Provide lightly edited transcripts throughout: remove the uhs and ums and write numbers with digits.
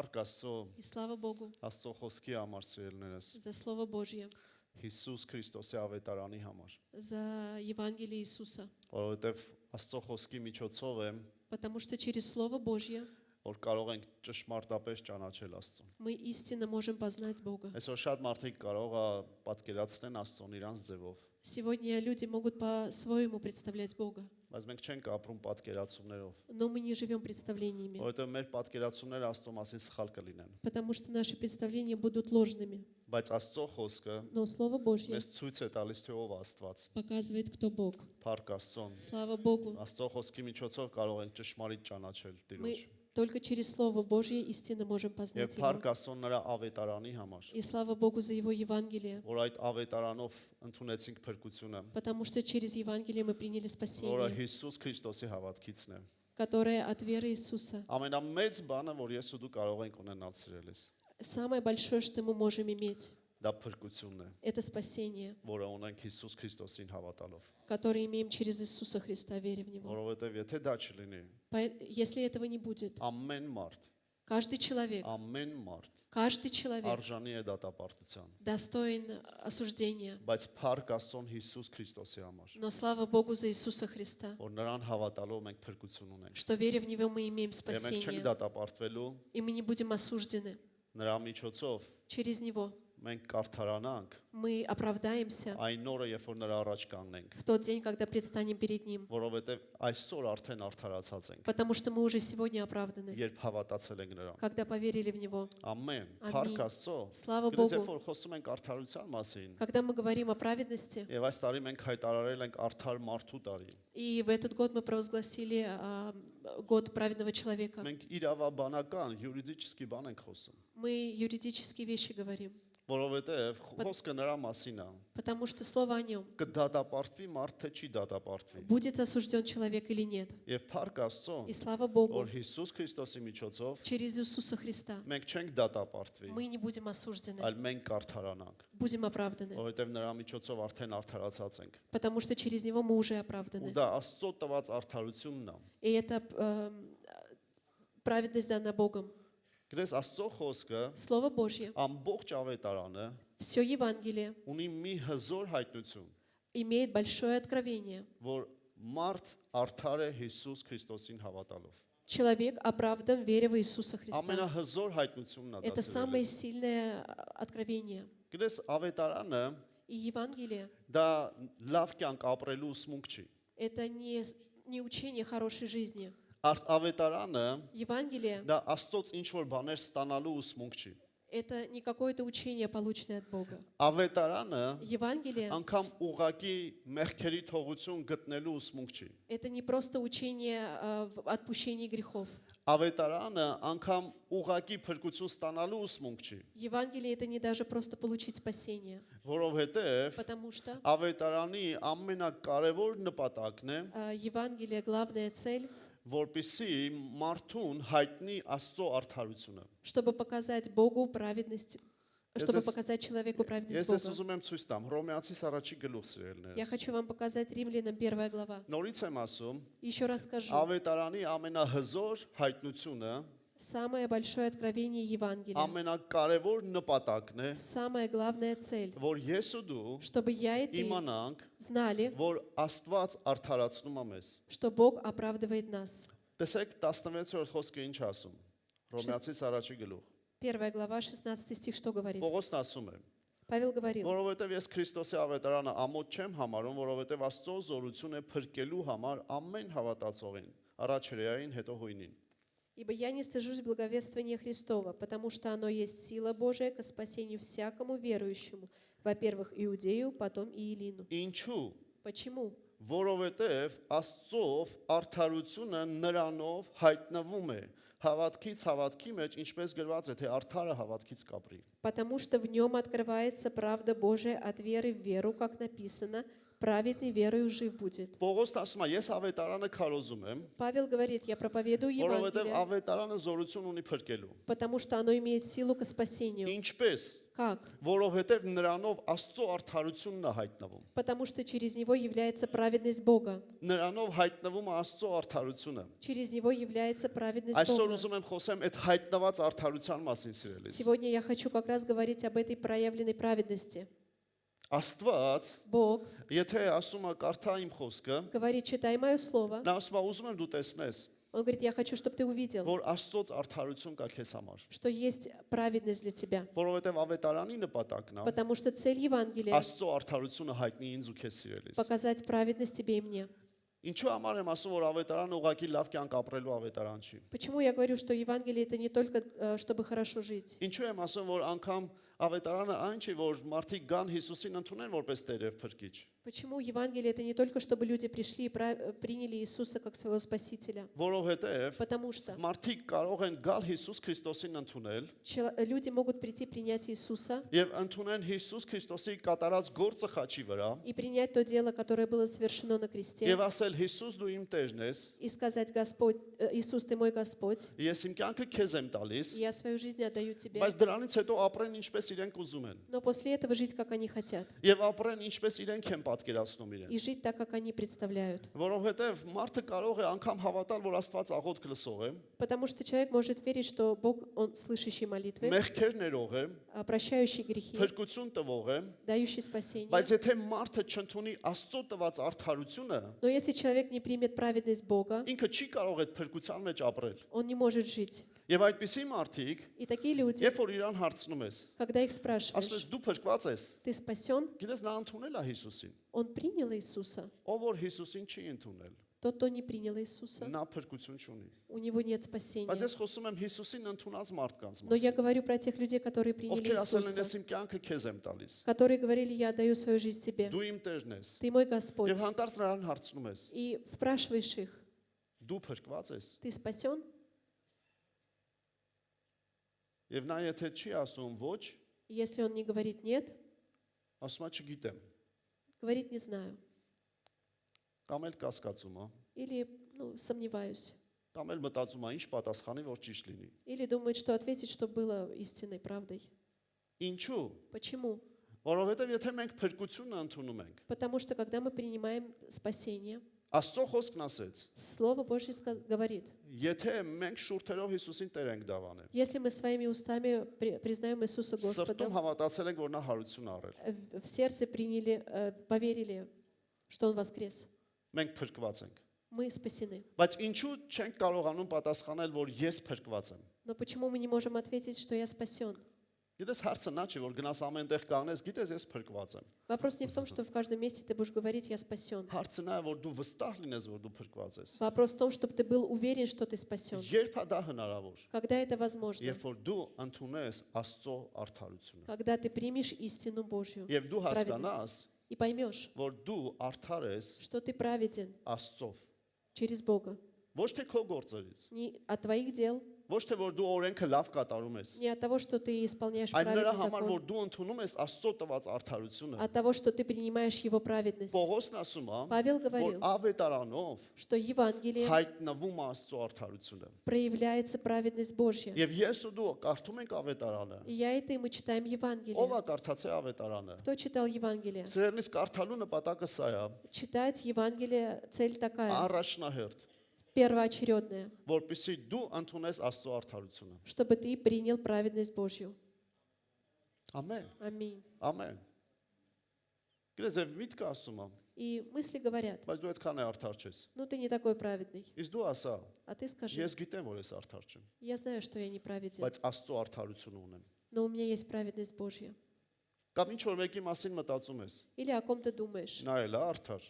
Փառք Աստծո, И слава Богу Աստծո խոսքի համար սիրելիներս, за Слово Божье, Հիսուս Քրիստոսի ավետարանի համար, за Евангелие Иисуса. որովհետև Աստծո խոսքի միջոցով է, Потому что через Слово Божье որ կարող ենք ճշմարտապես ճանաչել Աստծուն։ мы истинно можем познать Бога. Այսօր շատ մարդիկ կարող է պատկերացնեն Աստծուն իրանց ձևով, Сегодня люди могут по-своему представлять Бога, բայց մենք չենք ապրում պատկերացումներով, но мы не живем представлениями, որովհետև մեր պատկերացումները Աստծո մասին սխալ կլինեն, потому что наши представления будут ложными. բայց Աստծո խոսքը Но Слово Божье մեզ ցույց է տալիս թե ով Աստված։ показывает, кто Бог. Փառք Աստծուն։ Слава Богу. Աստծո խոսքի միջոցով կարող ենք ճշմարիտ ճանաչել Мы Տիրոջ։ только через Слово Божье истинно можем Եվ познать փառք Его. Աստծուն նրա ավետարանի համար, И слава Богу за Его Евангелие, որ այդ ավետարանով ընդունեցինք փրկությունը, потому что через Евангелие мы приняли որը спасение, Հիսուս Քրիստոսի հավատքիցն է։ которое от веры Иисуса. Ամենամեծ բանը, որ ես ու դու կարող ենք ունենալ սիրելիս, Самое большое, что мы можем иметь, դա փրկությունն է, это спасение, որը ունենք Հիսուս Քրիստոսին հավատալով։ которое имеем через Иисуса Христа, веря в Него. Որովհետև եթե դա չլինի, Если этого не будет, ամեն մարդ, каждый человек արժանի է դատապարտության, достоин осуждения. բայց փառք Աստծուն Հիսուս Քրիստոսի համար, Но слава Богу за Иисуса Христа, որ նրան հավատալով մենք փրկություն ունենք։ что веря в Него мы имеем Եվ մենք չենք спасение, դատապարտվելու и мы не будем осуждены. նրա միջոցով Через Него մենք կարդարանանք мы оправдаемся այն օրը, երբ որ նրա առաջ կանգնենք, в тот день, когда предстанем перед Ним, որովհետև այսօր արդեն արդարացած ենք, потому что мы уже сегодня оправданы, երբ հավատացել ենք նրան։ когда поверили в Него. Ամեն, Ամին։ փառք Աստծո։ Слава Գիտես, երբ Богу. որ խոսում ենք արդարության մասին, Когда мы говорим о праведности, եւ այս տարի մենք հայտարարել ենք արդար մարդու տարի, и в этот год мы провозгласили год праведного человека, մենք իրավաբանական, յուրիդически բան ենք խոսում, мы юридические вещи говорим, որովհետև խոսքը նրա մասին է, потому что слово о Нем. կդատապարտվի մարդ թե չի դատապարտվի։ Будет осужден человек или нет. Եվ փառք Աստծո, И слава Богу, որ Հիսուս Քրիստոսի միջոցով через Иисуса Христа մենք չենք դատապարտվի, мы не будем осуждены, այլ մենք կարդարանանք, будем оправданы, որովհետև նրա միջոցով արդեն արդարացած ենք։ потому что через Него мы уже Ու оправданы. դա Աստծո տված արդարությունն է։ И это праведность дана Богом. Գիտես, Աստծո խոսքը Слово Божье, ամբողջ ավետարանը все Евангелие ունի մի հզոր հայտնություն, имеет большое откровение. որ մարդ արդար է Հիսուս Քրիստոսին հավատալով։ Человек оправдан, веря в Иисуса Христа. Ամենահզոր հայտնությունն է դա։ Это самое сильное откровение. Գիտես, ավետարանը И Евангелие դա լավ կյանք ապրելու ուսմունք չի։ – это не учение хорошей жизни. Ավետարանը Евангелие դա Աստծոց ինչ որ բաներ ստանալու ուսմունք չի։ – это не какое-то учение, полученное от Бога. Ավետարանը Евангелие անգամ ուղակի մեղքերի թողություն գտնելու ուսմունք չի։ – это не просто учение в отпущении грехов. Ավետարանը անգամ ուղակի փրկություն ստանալու ուսմունք չի, Евангелие – это не даже просто получить спасение, որովհետև потому что ավետարանի ամենակարևոր նպատակն է, Евангелие – главная цель, որպեսզի մարդուն հայտնի Աստծո արդարությունը։ чтобы показать Богу праведность, чтобы Ես- показать человеку праведность Ես ես Бога. ուզում եմ ցույց տամ Հռոմեացիս առաջի գլուխ Я սիրելիներս։ хочу вам показать Римлянам 1 глава. Նորից եմ ասում, Еще раз скажу. ավետարանի ամենահզոր հայտնությունը, Самое большое откровение Евангелия, ամենակարևոր նպատակն է, самая главная цель, որ ես ու դու чтобы я и ты իմանանք, знали, որ Աստված արդարացնում է մեզ։ что Бог оправдывает нас. Տեսեք 16-րդ խոսքը ինչ ասում։ Հռոմեացիս առաջի գլուխ։ 1 глава, 16 стих, что говорит? Պողոսն ասում է. Павел говорил: Որովհետև ես Քրիստոսի ավետարանը ամոթ չեմ համարում, որովհետև Աստծո զորություն է փրկելու համար ամեն հավատացողին, առաջ հրեային, հետո հույնին։ «Ибо я не стыжусь благовествования Христова, потому что оно есть сила Божия ко спасению всякому верующему, во-первых, иудею, потом и Илину». Ինչու՞։ Почему? Որովհետև Աստծով արդարությունը նրանով հայտնվում է։ Հավատքից հավատքի մեջ ինչպես գրված է, թե արդարը հավատքից կապրի։ Потому что в нем открывается правда Божия от веры в веру, как написано: праведный верою жив будет. Պողոսն ասում է, ես ավետարանը քարոզում եմ, Павел говорит, я проповедую որովհետև Евангелие, ավետարանը զորություն ունի փրկելու։ потому что оно имеет силу к спасению. Ինչպես? Как? Որովհետև նրանով Աստծո արդարությունն է հայտնվում։ Потому что через него является праведность Бога. Նրանով հայտնվում է Աստծո արդարությունը։ Через него является праведность Այսօր Бога. ուզում եմ խոսեմ այդ հայտնված արդարության մասին, սիրելիս։ Сегодня я хочу как раз говорить об этой проявленной праведности. Աստված, Бог եթե ասում է կարդա իմ խոսքը, говорит, читай мое слово. նա ասում է ուզում եմ դու տեսնես, Он говорит, я хочу, чтобы ты увидел, որ Աստծո արդարություն կա քեզ համար։ что есть праведность для тебя. Որովհետև ավետարանի նպատակն է Потому что цель Евангелия Աստծո արդարությունը հայտնի ինձ ու քեզ, սիրելիս։ показать праведность тебе и мне. Ինչու համար եմ ասում, որ ավետարանը ուղղակի լավ կյանք ապրելու ավետարան չի։ Почему я говорю, что Евангелие это не только чтобы хорошо жить? Ինչու եմ ասում, որ անգամ ավետարանը այն չի, որ մարդիկ գան Հիսուսին ընդունեն որպես Տեր եւ Փրկիչ։ Почему Евангелие это не только чтобы люди пришли и приняли Иисуса как своего Спасителя? Որովհետև Потому что մարդիկ կարող են գալ Հիսուս Քրիստոսին ընդունել люди могут прийти принять Иисуса եւ ընդունեն Հիսուս Քրիստոսի կատարած գործը խաչի вրա и принять то дело, которое было совершено на кресте, եւ ասել Հիսուս դու իմ Տերն ես, и сказать, Господь, Иисус, ты мой Господь, ես իմ կյանքը քեզ եմ տալիս, и я свою жизнь отдаю тебе. բայց դրանից հետո ապրեն ինչպես իրենք ուզում են Но после этого жить, как они хотят, եւ ապրեն ինչպես իրենք են պատկերացնում իրեն։ и жить так, как они представляют. Որովհետև մարդը կարող է անգամ հավատալ, որ Աստված աղոթք լսող է, Потому что человек может верить, что Бог, Он слышащий молитвы, մեղքեր ներող է, прощающий грехи, փրկություն տվող է, дающий спасение. բայց եթե մարդը չընդունի Աստծո տված արդարությունը, Но если человек не примет праведность Бога, ինքը չի կարող այդ փրկության մեջ ապրել։ он не может жить. Եվ այդպիսի մարդիկ, И такие люди, երբ որ իրան հարցնում ես, когда их ասում ես спрашиваешь, դու փրկված ես, ты спасен, գիտես նա ընդունել է Հիսուսին։ он принял Иисуса. Ով որ Հիսուսին չի ընդունել, Тот, кто не принял Иисуса, նա փրկություն չունի։ у него нет Բայց спасения. ես խոսում եմ Հիսուսին ընդունած մարդկանց Но я մասին, говорю про тех людей, которые приняли ովքեր ասել են ես Иисуса, իմ կյանքը քեզ եմ տալիս։ которые говорили, я отдаю свою жизнь тебе, Դու իմ Տերն ես։ ты мой Господь. Եվ հանկարծ նրան հարցնում ես. И спрашиваешь их, Դու փրկված ես։ ты спасен? Եվ նա եթե չի ասում ոչ, И если он не говорит нет, ասում է չգիտեմ։ говорит не знаю. Կամ էլ կասկածում է, Или сомневаюсь. կամ էլ մտածում է ինչ պատասխանի, որ ճիշտ լինի։ Или думает, что ответить, что было истинной правдой. Ինչու՞։ Почему? Որովհետև եթե մենք փրկությունը ընդունում ենք, Потому что когда мы принимаем спасение, Աստծո խոսքն ասեց, Слово Божье говорит, եթե մենք շուրթերով Հիսուսին Տեր ենք դավանել, если мы своими устами признаем Иисуса սրտում Господом, հավատացել ենք, որ նա հարություն ա արել, в сердце приняли, поверили, что Он воскрес, մենք փրկված ենք։ мы спасены. Բայց ինչու չենք կարողանում պատասխանել, որ ես փրկված եմ։ Но почему мы не можем ответить, что я спасен? Գիտես հարցը նա չի, որ գնաս ամեն տեղ կանգնես, գիտես ես փրկված եմ։ Вопрос не в том, что в каждом месте ты будешь говорить «я спасен». Հարցը նա է, որ դու վստահ լինես, որ դու փրկված ես։ Вопрос в том, чтобы ты был уверен, что ты спасен. Երբ է դա հնարավոր։ Когда это возможно? Երբ որ դու ընդունես Աստծո արդարությունը։ Когда ты примешь истину Божью, Եվ դու հասկանաս, праведность, и поймешь, որ դու արդար ես что ты праведен Աստծով։ через Бога. Ոչ թե քո գործերից, Не от твоих дел, ոչ թե որ դու օրենքը лав կատարում ես, не от того, что ты исполняешь այլ նրա праведный համար, որ закон, դու ընդունում ես Աստծո տված արդարությունը։ от того, что ты принимаешь Его праведность. Պողոսն ասում է, Павел որ говорил, ավետարանով что Евангелие հայտնվում է Աստծո արդարությունը։ проявляется праведность Божья. Եվ ես ու дու կարդում ենք ավետարանը։ И я это, и мы читаем Ով Евангелие. է կարդացել ավետարանը։ Кто читал Евангелие? Սրանից կարդալու նպատակը սա է, Читать Евангелие цель такая, առաջնահերթ, первоочередная, որպեսզի դու ընդունես Աստծո արդարությունը։ чтобы ты принял праведность Божью. Ամեն, Аминь. ամեն։ Գիտես, եւ միտքը ասում եմ, И мысли говорят, բայց դու այդքան է արդար չես։ ну ты не такой праведный. Իսկ դու ասա, А ты скажи, ես գիտեմ, որ ես արդար չեմ, я знаю, что я не праведен, բայց Աստծո արդարությունը ունեմ։ но у меня есть праведность Божья. Կամ ինչ որ մեկի մասին մտածում ես, Или о ком ты думаешь, նա էլ է արդար։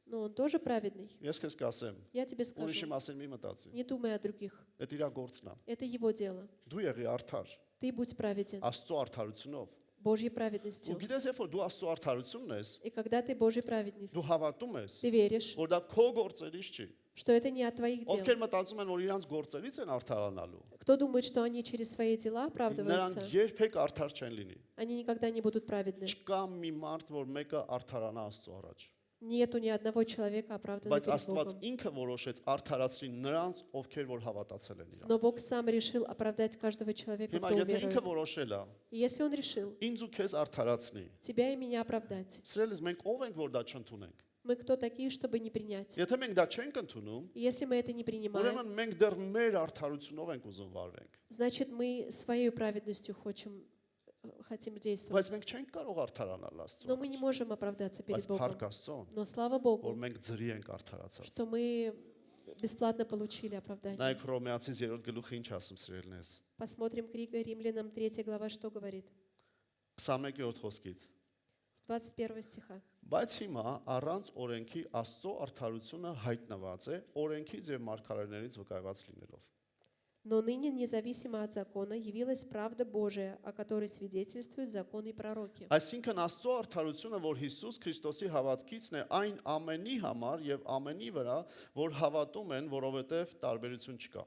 ну он тоже праведный. Ես քեզ կասեմ, Я тебе ուրիշի скажу, մասին մի մտածի։ не думай о других. Դա իր գործն է։ Это его дело. Դու եղի արդար, Ты будь праведен Աստծո արդարությունով։ Божьей Ու праведностью. գիտես, երբ որ դու Աստծո արդարությունն ես, И когда ты Божьей праведностью, դու հավատում ես, ты веришь, որ դա քո գործերից չի։ что это не от твоих дел. Ովքեր մտածում են, որ իրանց գործերից են արդարանալու, Кто думает, что они через свои дела նրանք оправдываются, երբեք արդար չեն լինի։ они никогда не будут праведны. Չկա մի մարդ, որ մեկը արդարանա Աստծո առաջ։ Нету ни одного человека оправданного Բայց перед Աստված Богом. ինքը որոշեց արդարացրի նրանց, ովքեր որ հավատացել են իրան։ Но Бог сам решил оправдать каждого человека, Հիմա кто եթե ինքը уверует. որոշել է, И если Он решил ինձ ու քեզ արդարացնի, тебя и меня оправдать, սրելիս մենք ով ենք որ դա չընդունենք։ мы кто такие, чтобы не принять? Եթե մենք դա չենք ընդունում, И если мы это не принимаем, ուրեմն մենք դեռ մեր արդարությունով ենք ուզում վարվենք։ значит, мы своей праведностью хотим Բայց действовать. մենք չենք կարող արդարանալ Աստծո։ Но мы не можем оправдаться Բայց перед Богом. փառք Աստծո, Но слава որ Богу, մենք ձրի ենք արդարացած։ что мы бесплатно получили оправдание. Նայեք Հռոմեացիս 3-րդ գլուխը ինչ ասում սիրելիներս։ Посмотрим книга Римлянам 3 глава, что говорит. 21-րդ խոսքից։ С 21 стиха. Բայց հիմա առանց օրենքի Աստծո արդարությունը հայտնված է օրենքից եւ մարգարեներից վկայված լինելով։ Но ныне, независимо от закона, явилась правда Божия, о которой свидетельствуют законы и пророки. Այսինքն Աստծո արդարությունը, որ Հիսուս Քրիստոսի հավատքիցն է, այն ամենի համար եւ ամենի վրա, որ հավատում են, որովհետեւ տարբերություն չկա։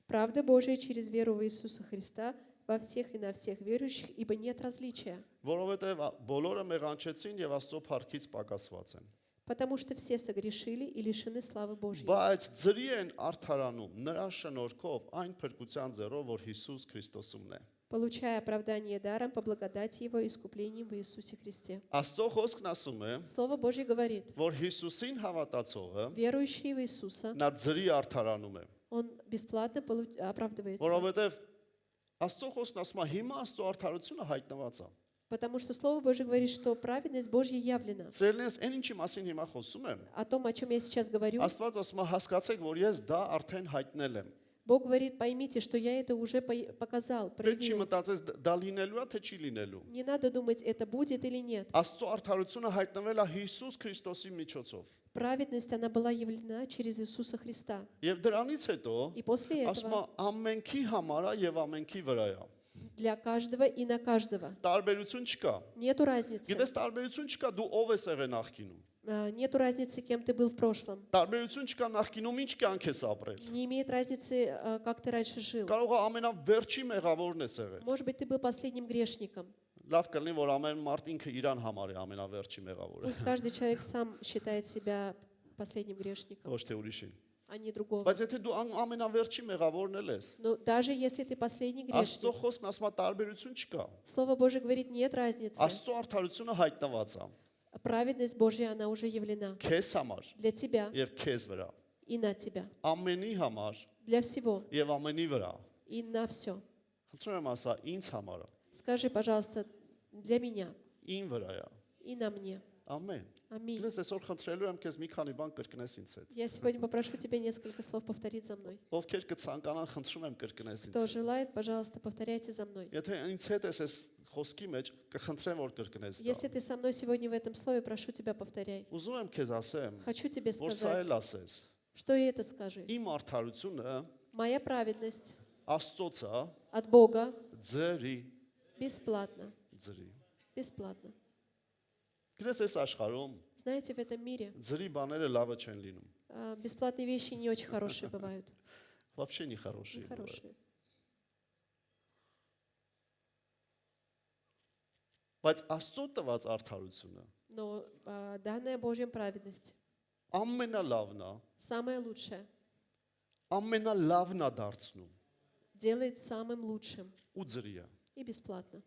Правда Божия через веру в Иисуса Христа во всех и на всех верующих, ибо нет различия. Որովհետեւ բոլորը մեղանչեցին եւ Աստծո փառքից պակասված են։ Потому что все согрешили и лишены славы Божьей. Բայց ձրի են արդարանում նրա շնորհքով այն փրկության ձեռով, որ Հիսուս Քրիստոսումն է։ Получая оправдание даром по благодати Его искуплением в Иисусе Христе. Աստծո խոսքն ասում է, Слово Божье говорит, որ Հիսուսին հավատացողը верующий в Иисуса, նա ձրի արդարանում է, он бесплатно оправдывается. որովհետեւ Աստծո խոսքն ասում է, հիմա Աստծո արդարությունը հայտնված է։ Потому что Слово Божье говорит, что праведность Божья явлена. Ծերնես այն ինչի մասին հիմա խոսում եմ, О том, о чем я сейчас говорю, Աստված ասում է, հասկացեք, որ ես դա արդեն հայտնել եմ։ Бог говорит, поймите, что я это уже показал, Պետք չի проявил. մտածես դա լինելու է, թե չի լինելու։ Не надо думать, это будет или нет. Աստծո արդարությունը հայտնվել է Հիսուս Քրիստոսի միջոցով։ Праведность, она была явлена через Иисуса Христа. Եվ դրանից հետո И после ասում է этого ամենքի համար է եւ ամենքի վրա է։ для каждого и на каждого. Տարբերություն չկա։ Нету разницы. Գիտես տարբերություն չկա դու ով ես եղել նախկինում։ Нету разницы, кем ты был в прошлом. Տարբերություն չկա նախկինում ինչ կյանք ես ապրել։ Не имеет разницы, как ты раньше жил. Կարող է ամենավերջի մեղավորն ես եղել։ Может быть, ты был последним грешником. Լավ կլինի որ ամեն մարդ ինքը իրան համար է ամենավերջի մեղավորը։ Пусть каждый человек сам считает себя последним грешником, Ոչ թե ուրիշին։ а не другого. Բայց եթե дու ամենավերջի մեղավորն էլ ես, Но даже если ты последний Աստծո грешник, խոսքն ասում է տարբերություն չկա։ Слово Божье говорит, нет разницы. Աստծո արդարությունը հայտնված է Праведность Божья, она уже явлена քեզ համար для тебя եւ քեզ վրա։ и на тебя. Ամենի համար Для всего եւ ամենի վրա։ и на все. Խնդրում եմ ասա ինձ համար է, Скажи, пожалуйста, для меня ին վրա է։ и на мне. Ամեն։ Аминь. Ես այսօր խնդրելու եմ քեզ մի քանի բան կրկնես ինձ հետ։ Я сегодня попрошу тебя несколько слов повторить за мной. Ովքեր կցանկանան, խնդրում եմ կրկնես ինձ Кто հետ։ желает, пожалуйста, повторяйте за мной. Եթե ինձ հետ ես այս խոսքի մեջ, կխնդրեմ որ կրկնես դա։ Если ты со мной сегодня в этом слове, прошу тебя, повторяй. Ուզում եմ քեզ ասեմ, Хочу тебе որ սա էլ сказать, ասես։ что и это скажи. Իմ արդարությունը Моя праведность Աստծոց է, от Бога ձրի, бесплатно. ձրի։ Бесплатно. Գիտես այս աշխարհում Знаете, в этом мире ձրի բաները լավը չեն լինում։ бесплатные вещи не очень хорошие бывают. Вообще не хорошие. бывают. Нехорошие. Բայց Աստծո տված արդարությունը Но данная Божья праведность ամենալավն է, самое лучшее, ամենալավն է դարձնում делает самым лучшим ու ձրի է։ и бесплатно.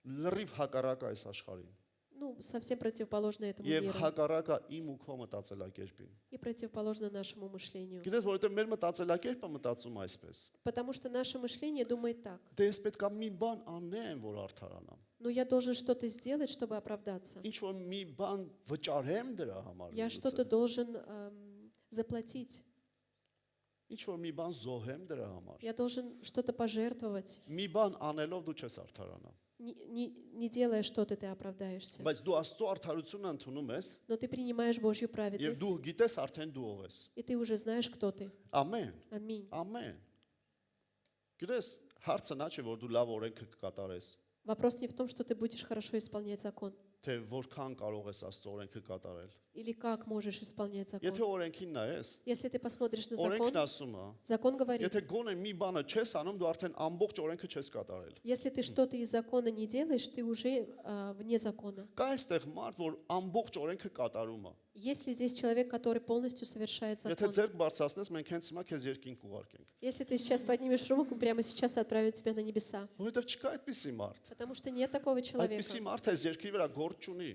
Լրիվ հակառակ է այս աշխարհին։ Ну, совсем противоположно этому Եվ миру հակառակ է իմ ու քո մտածելակերպին։ и противоположно нашему мышлению. Գիտես, որովհետև մեր մտածելակերպը մտածում այսպես։ Потому что наше мышление думает так. Դե ես պետք է մի բան անեմ, որ արդարանամ։ Ну, я должен что-то сделать, чтобы оправдаться. Ինչ որ մի բան վճարեմ դրա համար։ Я что-то должен заплатить. Ինչ որ մի բան զոհեմ դրա համար։ Я должен что-то пожертвовать. Մի բան անելով դու չես արդարանա։ Не делая что-то, ты оправдаешься. Բայց դու Աստծո արդարությունը ընդունում ես Но ты принимаешь Божью եւ праведность, դու գիտես արդեն դու ով ես։ и ты уже знаешь, кто ты. Ամեն, Аминь. ամեն։ Գիտես, հարցը նա չէ, որ դու լավ օրենքը կկատարես, Вопрос не в том, что ты будешь хорошо исполнять закон, թե որքան կարող ես Աստծո օրենքը կատարել։ или как можешь исполнять Եթե закон. օրենքին նայես, Если ты посмотришь на օրենքն закон, ասում է, закон говорит, եթե գոնե մի բանը չես անում, դու արդեն ամբողջ օրենքը չես կատարել։ если ты что-то из закона не делаешь, ты уже вне закона. Կա այստեղ մարդ, որ ամբողջ օրենքը կատարում է։ Есть ли здесь человек, который полностью совершает Եթե закон? ձեռք բարձրացնես, մենք հենց հիմա քեզ երկինք կուղարկենք։ Если ты сейчас поднимешь руку, прямо сейчас отправим тебя на небеса. Որովհետև չկա այդպիսի մարդ։ Потому что нет такого человека. Այդպիսի մարդ այս երկրի վրա գործ չունի։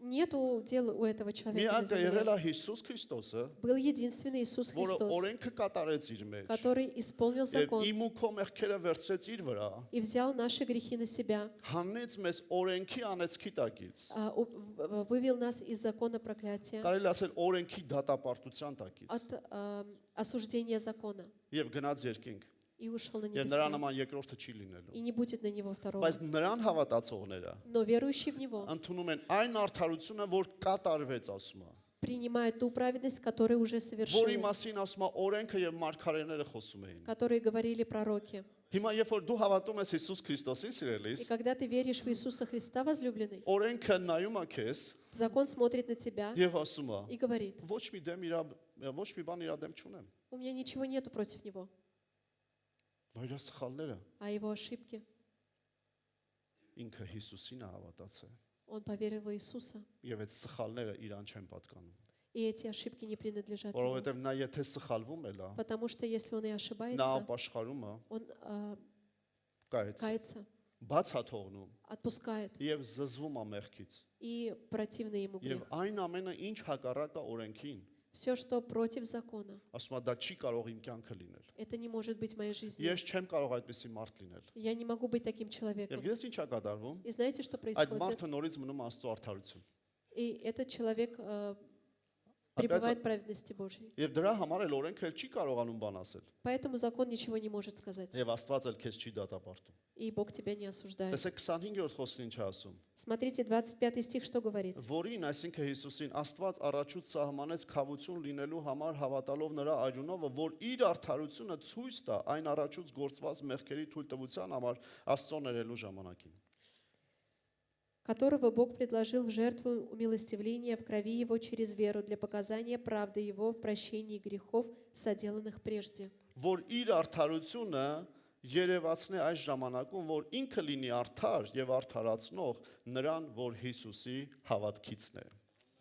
Нету дела у этого человека на Միակը եղել земле. է Հիսուս Քրիստոսը, Был единственный Иисус որը Христос, օրենքը կատարեց իր մեջ։ который исполнил Եվ закон իմ ու քո մեղքերը վերցրեց իր վրա, и взял наши грехи на себя, հանեց մեզ օրենքի անեցքի տակից։ вывел нас из закона проклятия, Կարելի ասել օրենքի դատապարտության տակից։ от осуждения закона Եվ գնաց երկինք։ и ушел на Եվ նրա небеса. նման երկրորդը չի լինելու։ И не будет на него второго. Բայց նրան հավատացողները Но верующие в него ընդունում են այն արդարությունը, որ կատարվեց, ասում է։ принимают ту праведность, которая уже Որի совершилась, մասին ասում է օրենքը եւ մարգարեները խոսում էին։ которые говорили пророки. Հիմա երբ որ դու հավատում ես Հիսուս Քրիստոսին, սիրելիս, И когда ты веришь в Иисуса Христа, возлюбленный, օրենքը նայում է քեզ закон смотрит на тебя եւ ասում и է. говорит, Ոչ մի бան իր դեմ չունեմ։ у меня ничего нету против него, Բայց իր սխալները а его ошибки, ինքը Հիսուսին է հավատացել он поверил в Иисуса, եւ այդ սխալները իրան չեն պատկանում։ и эти ошибки не принадлежат ему. Որովհետեւ նա եթե սխալվում է, լա, Потому что если он и նա ошибается, ապաշխարում է, он կայեց, кается, բաց է թողնում отпускает, եւ զզվում է մեղքից։ и противно ему Եվ грех. այն ամենը, ինչ հակառակ է օրենքին, Все, что против закона, ասում է դա չի կարող իմ կյանքը լինել։ это не может быть моей жизнью. Ես չեմ կարող այդպիսի մարդ լինել։ Я не могу быть таким Եվ человеком. գիտես ինչ է կատարվում։ И знаете, что Այդ происходит? մարդը նորից մնում է Աստծո արդարություն։ И этот человек пребывает в праведности Божьей. Եվ дրա համար էլ օրենքը էլ չի կարողանում բան ասել։ Поэтому закон ничего не может сказать. Եվ Աստված էլ քեզ չի դատապարտում։ И Бог тебя не осуждает. Տեսեք 25-րդ խոսքին ինչ է ասում։ Смотрите, 25 стих что говорит? Որին, այսինքն Հիսուսին, Աստված առաջուց սահմանեց խավություն լինելու համար հավատալով նրա արյունովը, որ իր արդարությունը ցույց տա այն առաջուց գործված մեղքերի թույլտվության համար Աստծո ներելու ժամանակին։ Которого Бог предложил в жертву умилостивления в крови Его через веру для показания правды Его в прощении грехов, соделанных прежде. Որ իր արդարությունը երևացնի այս ժամանակում, որ ինքը լինի արդար եւ արդարացնող նրան, որ Հիսուսի հավատքիցն է։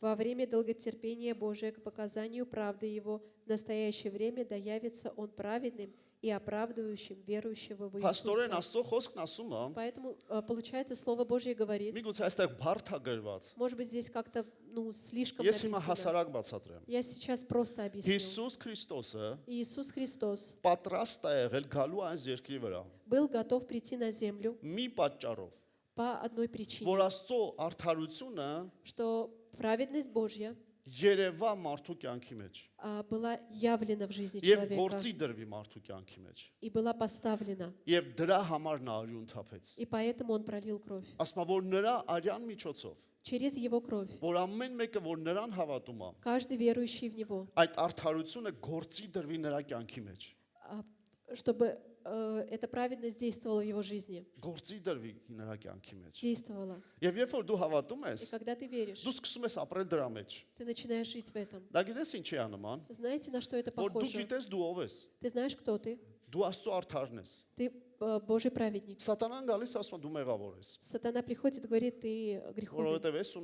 Во время долготерпения Божия к показанию правды Его в настоящее время да явится Он праведным и оправдывающим верующего в Փաստորեն Иисуса. Աստծո խոսքն ասում է, Поэтому, получается, Слово Божье говорит, միգուցե այստեղ բարդ է գրված։ может быть, здесь как-то слишком Ես հիմա написано. հասարակ բացատրեմ։ Я сейчас просто объясню. Հիսուս Քրիստոսը Иисус Христос պատրաստ է եղել գալու այս երկրի վրա был готов прийти на землю մի պատճառով, по одной причине, որ Աստծո արդարությունը что праведность Божья երևա մարդու կյանքի մեջ была явлена в жизни եւ человека գործի դրվի մարդու կյանքի մեջ и была поставлена. եւ дրա համար նա արյուն թափեց։ И поэтому Он пролил кровь. Ասում է, որ нրա արյան միջոցով, Через Его кровь որ амեն մեկը որ նրան հավատում է, каждый верующий в Него, այդ արդարությունը գործի դրվի նրա կյանքի մեջ։ чтобы эта праведность действовала в его жизни, Գործի դրվի նրա կյանքի մեջ։ действовала. Եվ երբ որ դու հավատում И ես, когда ты веришь, դու սկսում ես ապրել դրա մեջ։ ты начинаешь жить в этом. Դա գիտես ինչի է նման։ Знаете, на что это Որ դու похоже? գիտես դու ով ես։ Ты знаешь, кто ты? Դու Աստծո արդարն ես։ Ты Божий праведник. Սատանան գալիս ասում է դու մեղավոր ես։ Сатана приходит и говорит, ты греховный. Որովհետև էս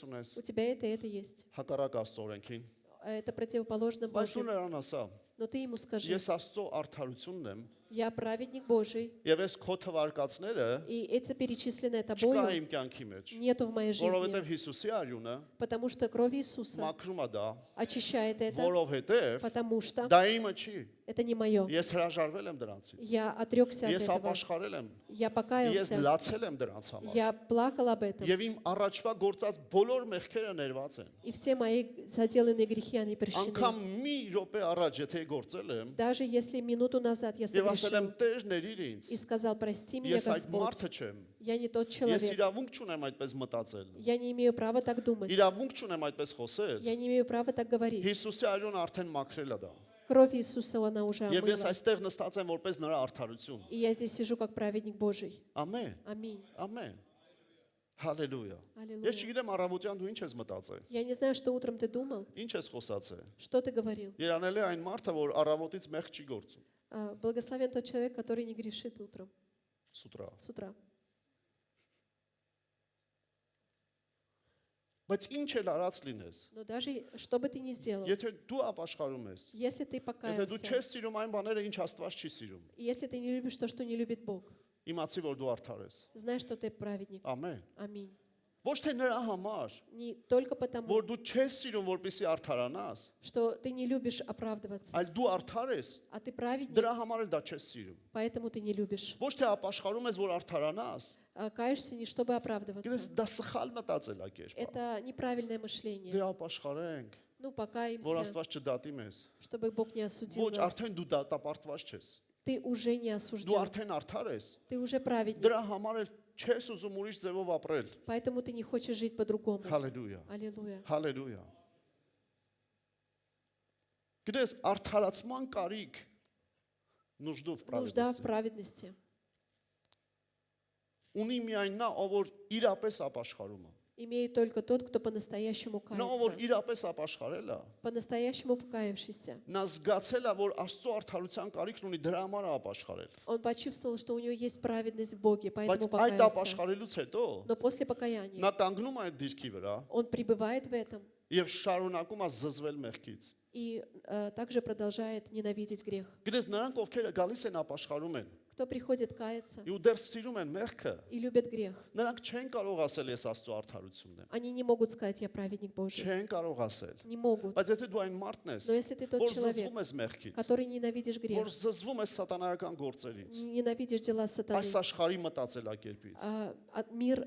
ունես։ У тебя это есть. Հակառակ Աստծո օրենքին։ Это противоположно Բայց դու Божьему. նրան ասա, Но ты ему скажи, ես Աստծո արդարությունն եմ, я праведник Божий, եւ այս քո թվարկածները и это перечисленное չկա тобою իմ կյանքի մեջ։ нету в моей Որովհետև жизни. Հիսուսի արյունը Потому что кровь Иисуса մաքրում է դա, очищает это, որովհետև потому что դա իմը չի։ это не мое. Ես հրաժարվել եմ դրանցից։ Я отрекся от Ես этого. ապաշխարել եմ։ Я Ես покаялся. լացել եմ դրանց համար։ Я плакал об этом. Եվ իմ առաջվա գործած բոլոր մեղքերը ներված են։ И все мои заделанные грехи, они Անկամ прощены. մի րոպե առաջ եթե գործել եմ, Даже если минуту назад я եւ ասել եմ согрешил Տեր ներիր ինձ, и сказал, прости меня, ես այդ Господь, մարդը չեմ։ я не тот Ես человек, իրավունք չունեմ այդպես մտածել։ я не имею права так думать, Իրավունք չունեմ այդպես խոսել։ я не имею права так говорить. Հիսուսի արյունը արդեն մաքրել է դա։ Кровь Иисуса, она уже Եվ ես омыла. այստեղ նստած եմ որպես նրա արդարություն։ И я здесь сижу как праведник Божий. Ամեն։ Аминь. Ամեն։ Հալելույա։ Аллилуйя. Ես չգիտեմ առավոտյան դու ինչ ես մտածել։ Я не знаю, что утром ты думал, Ինչ ես խոսացել։ что ты говорил. Երանել է այն մարդը, որ առավոտից մեղք չի գործում։ Благословен тот человек, который не грешит утром, Սուտրա։ с утра. Բայց ինչ էլ արած լինես։ Но даже что бы ты ни сделал, Եթե դու ապաշխարում ես, если ты եթե դու покаялся, չես սիրում այն баները, ինչ Աստված չի սիրում, и если ты не любишь то, что не любит Бог, իմացի որ դու արդար ես։ знай, что ты праведник. Ամեն։ Аминь. Ոչ թե նրա համար, Не только потому, որ դու չես сիրում, որպեսզի արդարանաս, что ты не любишь оправдываться, այլ դու արդար ես, а ты праведник, դրա համար էլ դա չես սիրում։ поэтому ты не любишь. Ոչ թե ապաշխարում ես, որ արդարանաս, Каешься не чтобы գիտես оправдываться. դա սխալ մտածելակերպ է։ Это неправильное Դե мышление. ապաշխարենք, Ну, որ покаемся, Աստված չդատի մեզ։ чтобы Бог не осудил Ոչ, нас. արդեն դու դատապարտված չես։ Ты уже не Դու осужден, արդեն արդար ես։ ты уже праведник, Դրա համար էլ չես ուզում ուրիշ ձևով ապրել։ поэтому ты не хочешь жить по-другому. Հալելույա։ Аллилуйя. Հալելույա։ Գիտես, արդարացման կարիք нужду в Нужда в праведности։ праведности. Ունի միայն նա, ով որ իրապես ապաշխարում է։ Имеет только тот, кто по-настоящему Նա, ով որ кается, իրապես ապաշխարել է, по-настоящему покаявшийся. նա զգացել է, որ Աստծո արդարության կարիքն ունի, դրա համար է ապաշխարել։ Он почувствовал, что у него есть праведность в Боге, Բայց поэтому այդ покаялся. ապաշխարելուց հետո Но после покаяния նա կանգնում է այդ դիրքի վրա он пребывает в этом եւ շարունակում է զզվել մեղքից։ и также продолжает ненавидеть грех. Գիտես, նրանք ովքեր գալիս են ապաշխարում են, Кто приходит каяться ու դեռ սիրում են մեղքը, и любит грех, նրանք չեն կարող ասել ես Աստծո արդարությունն եմ։ они не могут сказать, я праведник Божий. Չեն կարող ասել։ Не могут. Բայց եթե դու այն մարդն ես, Но если ты тот որ человек, զզվում ես մեղքից, который ненавидишь грех, որ զզվում ես սատանայական գործերից, ненавидишь дела сатаны, այս աշխարհի մտածելակերպից, мир,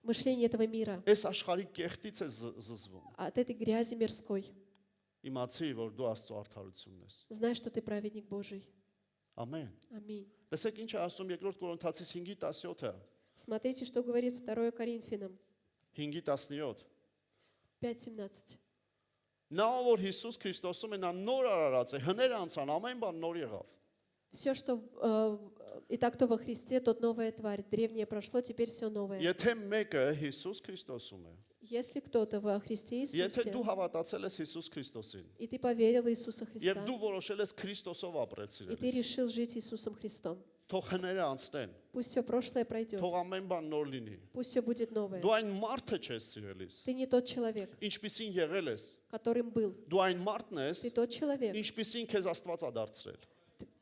мышление этого мира, այս աշխարհի կեղտից է զզվում։ от этой грязи мирской, Իմացի, որ дու Աստծո արդարությունն ես։ знай, что ты праведник Божий. Ամեն։ Аминь. Տեսեք ինչ է ասում 2 Կորինթացիս 5:17-ը, Смотрите, что говорит 2 Коринфянам 5:17։ 5:17. Նա ով որ Հիսուս Քրիստոսում է, նա նոր արարած է, հներ անցան, ամեն բան նոր եղավ։ Все, что итак, кто во Христе, тот новая тварь. Древнее прошло, теперь все новое. Եթե մեկը Հիսուս Քրիստոսում է, Если кто-то во Христе եթե Иисусе, դու հավատացել ես Հիսուս Քրիստոսին, и ты поверил в Иисуса եւ Христа, դու որոշել ես Քրիստոսով ապրել и ты սիրելիս, решил жить Иисусом Христом, թող հները անցնեն, пусть все прошлое пройдет, թող ամեն բան նոր լինի։ пусть все будет новое. Դու այն մարդը չես սիրելիս, Ты не тот человек, ինչպիսին եղել ես։ которым был. Դու այն մարդն ես, Ты тот человек, ինչպիսին քեզ Աստված ա дարձրել,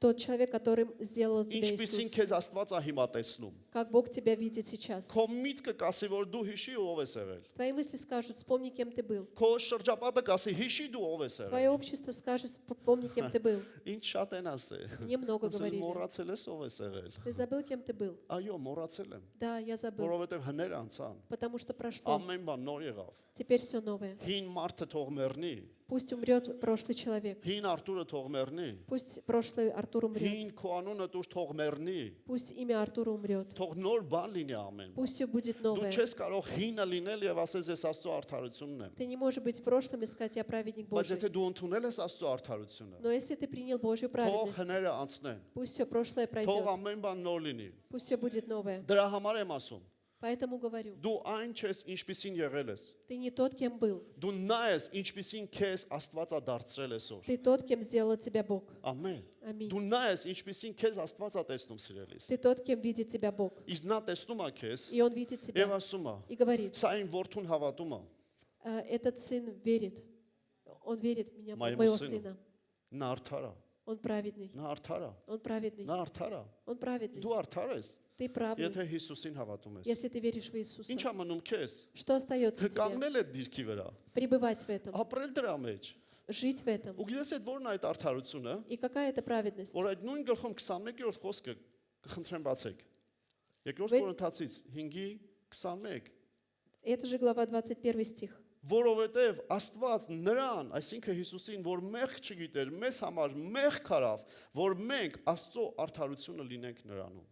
тот человек, которым сделал тебя ինչպիսին Иисус. քեզ Աստված ա հիմա տեսնում։ Как Бог тебя видит сейчас. Քո միտքը կասի, որ դու հիշի ով ես եղել։ Твои мысли скажут, вспомни, кем ты был. Քո շրջապատը кասի հիշի դու ով ես եղել։ Твое общество скажет, вспомни, кем ты был. Ինչ շատ են ասել։ Немного Ասել говорили. մոռացել ես ով ես եղել։ Ты забыл, кем ты был? Այո, մոռացել եմ, Да, я забыл, որովհետև հներ անցան։ потому что прошло. Ամեն բան նոր եղավ։ Теперь все новое. Հին մարդը թող մեռնի, Пусть умрет прошлый человек. հին Արտուրը թող մեռնի, Пусть прошлый Артур умрет. հին քո անունը դու թող մեռնի, Пусть имя Артура умрет. թող նոր բան լինի ամեն։ Пусть все будет Դու новое. չես կարող հինը լինել եւ ասես ես Աստծո արդարությունն եմ։ Ты не можешь быть в прошлом и сказать, я праведник Բայց Божий. եթե дու ընդունել ես Աստծո արդարությունը, Но если ты принял Божью թող праведность, հները անցնեն, пусть все прошлое թող пройдет. ամեն բան նոր լինի։ Пусть все будет новое. Դրա համար եմ ասում, Поэтому говорю, դու այն չես, ինչպիսին եղել ես։ ты не тот, кем был. Դու նա ես, ինչպիսին քեզ Աստված ա դարձրել այսօր։ Ты тот, кем сделал тебя Бог. Ամեն։ Аминь. Դու նա ես, ինչպիսին քեզ Աստված ա տեսնում սիրելիս։ Ты тот, кем видит тебя Бог. Իսկ նա տեսնում է քեզ И Он видит եւ тебя ասում է. и говорит, Սա այն որդուն հավատում է։ этот сын верит. Он верит в меня, Моему моего сыну. сына. Նա արդար է։ Он праведный. Նա արդար է։ Он праведный. Նա արդար է։ Он праведный. Դու արդար ես, Ты правый, եթե Հիսուսին հավատում ես։ если ты веришь в Иисуса. Ինչ է մնում քեզ։ Что остается тебе? Կանգնել այդ դիրքի վրա, Пребывать в этом, ապրել դրա մեջ։ жить в этом. Ու գիտես այդ որն է այդ արդարությունը, И какая это праведность? որ այդ նույն գլխում 21-րդ խոսքը կխնդրեմ բացեք։ Երկրորդ Վե- Կորինթացից 5:21 Это же глава 21 стих. Որովհետև Աստված նրան, այսինքն Հիսուսին, որ մեղք չգիտեր, մեզ համար մեղք արավ, որ մենք Աստծո արդարությունը լինենք նրանում։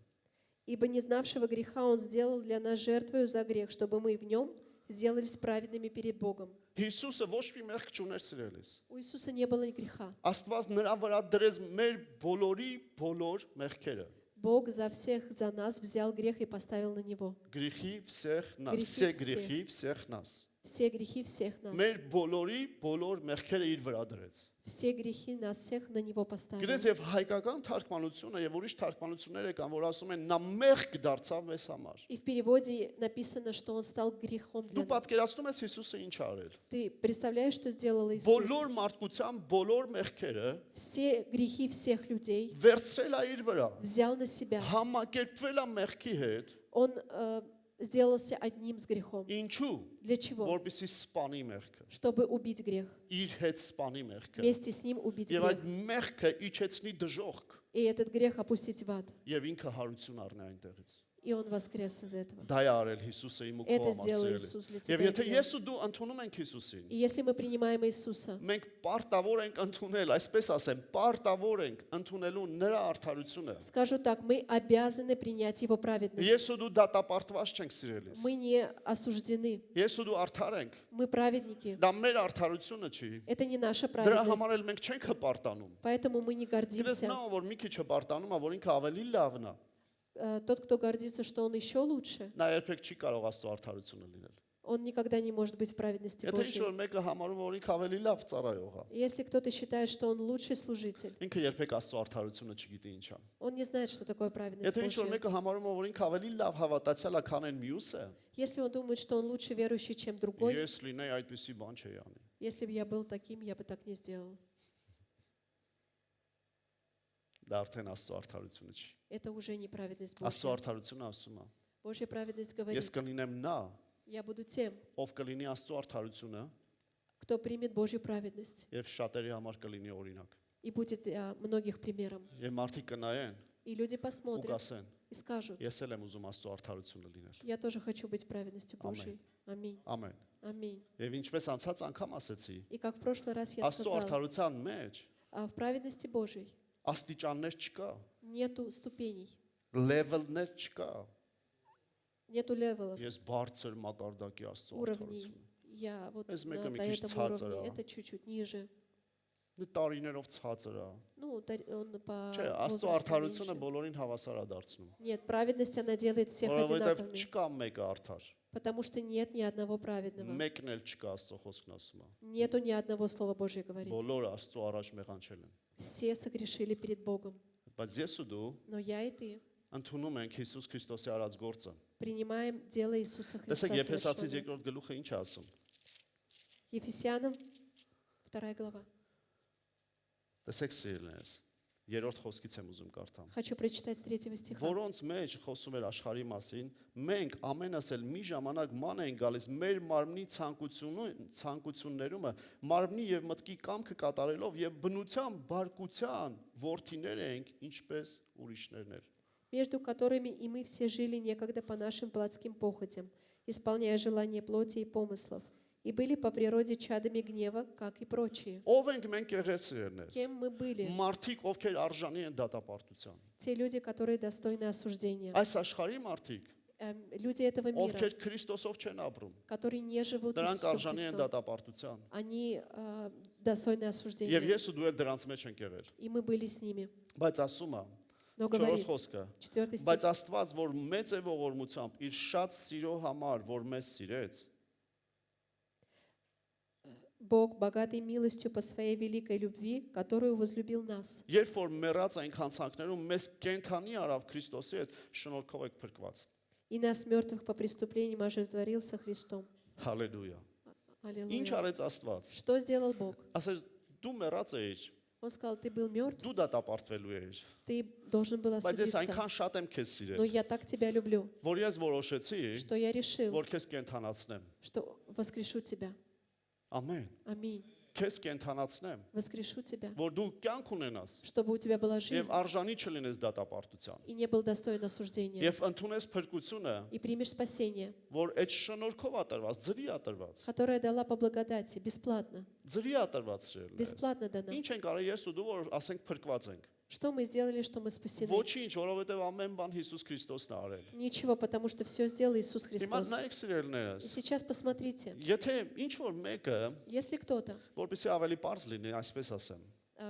Ибо не знавшего греха Он сделал для нас жертвою за грех, чтобы мы в Нем сделались праведными перед Богом. Հիսուսը ոչ մի մեղք չուներ սիրելիս։ У Иисуса не было ни греха. Աստված նրա վրա դրեց մեր բոլորի բոլոր մեղքերը։ Бог за всех за нас взял грех и поставил на Него. Գրիխի всех нас, Գրիխի все всех. գրիխի всех нас։ Все грехи всех нас. Մեր բոլորի բոլոր մեղքերը իր վրա дրեց։ Все грехи нас всех на Него поставил. Գրես եւ հայկական թարգմանությունը եւ ուրիշ թարգմանություններ կան, որ ասում են նա մեղք դարձավ մեզ համար։ И в переводе написано, что Он стал грехом для Դու нас. պատկերացնում ես Հիսուսը ինչ արել։ Ты представляешь, что сделал Иисус? Բոլոր մարդկության բոլոր մեղքերը Все грехи всех людей վերցրել է իր վրա։ взял на себя. Համակերպվել է մեղքի հետ։ Он сделался одним с грехом. Ինչու՞։ Для чего? Որպեսզի սպանի մեղքը։ Чтобы убить грех. Իր հետ սպանի մեղքը։ Вместе с ним убить Եվ այդ грех. մեղքը իջեցնի դժոխք И этот грех опустить в ад. եւ ինքը հարություն առնի այնտեղից։ И Он воскрес из этого. Դա է արել Հիսուսը իմ ու քո Это համար сделал սիրելիս։ Иисус для Եվ тебя. եթե и ես ու դու ընդունում ենք Հիսուսին, И если мы принимаем Иисуса, մենք պարտավոր ենք ընդունել, այսպես ասեմ, պարտավոր ենք ընդունելու նրա արդարությունը։ скажу так, мы обязаны принять Его праведность. Ես ու դու դատապարտված չենք սիրելիս։ Мы не осуждены, Ես ու դու արդար ենք։ мы праведники. Դա մեր արդարությունը չի։ Это не наша Դրա համար праведность, էլ մենք չենք հպարտանում։ поэтому мы не Գիտես гордимся. նա որ մի քիչ հպարտանում է, որ ինքը ավելի լավն է, Тот, кто гордится, что он еще лучше, նա երբեք չի կարող Աստծո արդարությունը լինել։ он никогда не может быть в праведности Եթե ինչ Божьей. որ մեկը համարում է, որ ինքը ավելի լավ ծառայող է, Если кто-то считает, что он лучший служитель, ինքը երբեք Աստծո արդարությունը չգիտի ինչ է։ он не знает, что такое праведность Եթե ինչ որ Божья. մեկը համարում է, որ ինքը ավելի լավ հավատացյալ է, քան այն մյուսը, Если он думает, что он лучше верующий, чем другой, ես լինեի այդպեսի բան չէի անի։ если бы я был таким, я бы так не сделал. Դա արդեն Աստծո արդարությունը չի։ Это уже не праведность Աստծո Божья. արդարությունը ասում է. Божья праведность Ես говорит, կլինեմ նա, я буду тем, ով կլինի Աստծո արդարությունը кто примет Божью праведность եւ շատերի համար кլինի օրինակ։ и будет для многих примером. Եվ մարդիկ կնայեն И люди ու посмотрят կասեն. и скажут, Ես էլ եմ ուզում Աստծո արդարությունը լինել։ я тоже хочу быть праведностью Аминь. Божьей. Аминь. Ամեն։ Аминь. Եվ ինչպես անցած անգամ ասեցի, И как в прошлый раз я Աստծո сказала, արդարության մեջ в праведности Божьей աստիճաններ չկա, нету ступеней, level-ներ չկա։ нету левелов, Ես бարձր մակարդակի Աստծո уровней. արդարություն։ Я вот Ես на մեկը մի до քիչ этом ցածր уровне, է։ это чуть-чуть ниже. Դա տարիներով ցածր է։ Ну, он по Չէ, Աստծո возрасту արդարությունը меньше. բոլորին հավասար է դարձնում։ Нет, праведность она делает всех Որովհետև одинаковыми, չկա մեկը արդար։ потому что нет ни одного праведного. Մեկն էլ չկա Աստծո խոսքն ասում է։ Нету ни одного слова Божьего говорит. Բոլորը Աստծո առաջ մեղանչել են։ Все согрешили перед Богом. Բայց ես ու դու Но я и ты ընդունում ենք Հիսուս Քրիստոսի արած գործը։ принимаем дело Иисуса Христа Տեսեք, Եփեսացիս совершенное. 2-րդ գլուխը ինչ է ասում։ Ефесянам 2 глава. Տեսեք, սիրելիներս, երրորդ խոսքից եմ ուզում կարդամ։ Хочу прочитать с 3 стиха. Որոնց մեջ խոսում էր աշխարհի մասին, մենք ամենս էլ մի ժամանակ ման ենք գալիս մեր մարմնի ցանկություններումը, մարմնի եւ մտքի կամքը կատարելով եւ բնության բարկության որդիներ ենք, ինչպես ուրիշներն էլ։ Между которыми и мы все жили некогда по нашим плотским похотям, исполняя желания плоти и помыслов, и были по природе чадами гнева, как и прочие. Ով ենք մենք եղեցերներս։ Кем мы были? Մարդիկ, ովքեր արժանի են դատապարտության։ Те люди, которые достойны осуждения. Այս աշխարհի մարդիկ, Люди этого мира, ովքեր Քրիստոսով չեն ապրում, которые не живут դրանք Иисусом արժանի են Христом. դատապարտության։ Они достойны Եվ осуждения. ես ու դու էլ դրանց մեջ ենք եղել։ И мы были с ними. Բայց ասում է, Но 4-րդ говорит, խոսքը, 4 стих, բայց Աստված, որ մեծ է ողորմությամբ, իր շատ սիրո համար, որ մեզ սիրեց, Бог, богатый милостью по своей великой любви, которую возлюбил нас. երբ որ մեռած ենք հանցանքներում, մեզ կենթանի արավ Քրիստոսի հետ, շնորհքով եք փրկված։ И нас, мертвых по преступлениям, оживотворился Христом. Հալելույա։ Ինչ Аллилуйя. արեց Աստված։ Что сделал Бог? Ասես դու մեռած էիր, Он сказал, ты был мертв, դու դատապարտվելու էիր, ты должен был բայց ես осудиться. այնքան շատ եմ քեզ Но սիրել, я так тебя люблю, որ ես որոշեցի, что я решил, որ քեզ կենթանացնեմ։ что воскрешу тебя. Ամեն։ Аминь. Քեզ կենթանացնեմ, Воскрешу тебя, որ դու կյանք ունենաս чтобы у тебя была եւ жизнь արժանի չլինես դատապարտության։ и не был достоин осуждения. Եվ ընդունես փրկությունը, И примешь спасение, որ այդ շնորհքով է տրված, ձրի է տրված։ которое дала по благодати, бесплатно. Ձրի է տրված շերն։ Бесплатно дана. Ինչ ենք արել ես ու դու, որ ասենք փրկված ենք։ Что мы сделали, что мы спасены? Ոչինչ, որովհետեւ ամեն բան Հիսուս Քրիստոսն է արել։ Ничего, потому что все сделал Иисус Հիմա Христос. նայեք И սիրելիներս, сейчас посмотрите, եթե ինչ որ մեկը, если кто-то, որպեսզի ավելի པարզ լինի, այսպես ասեմ։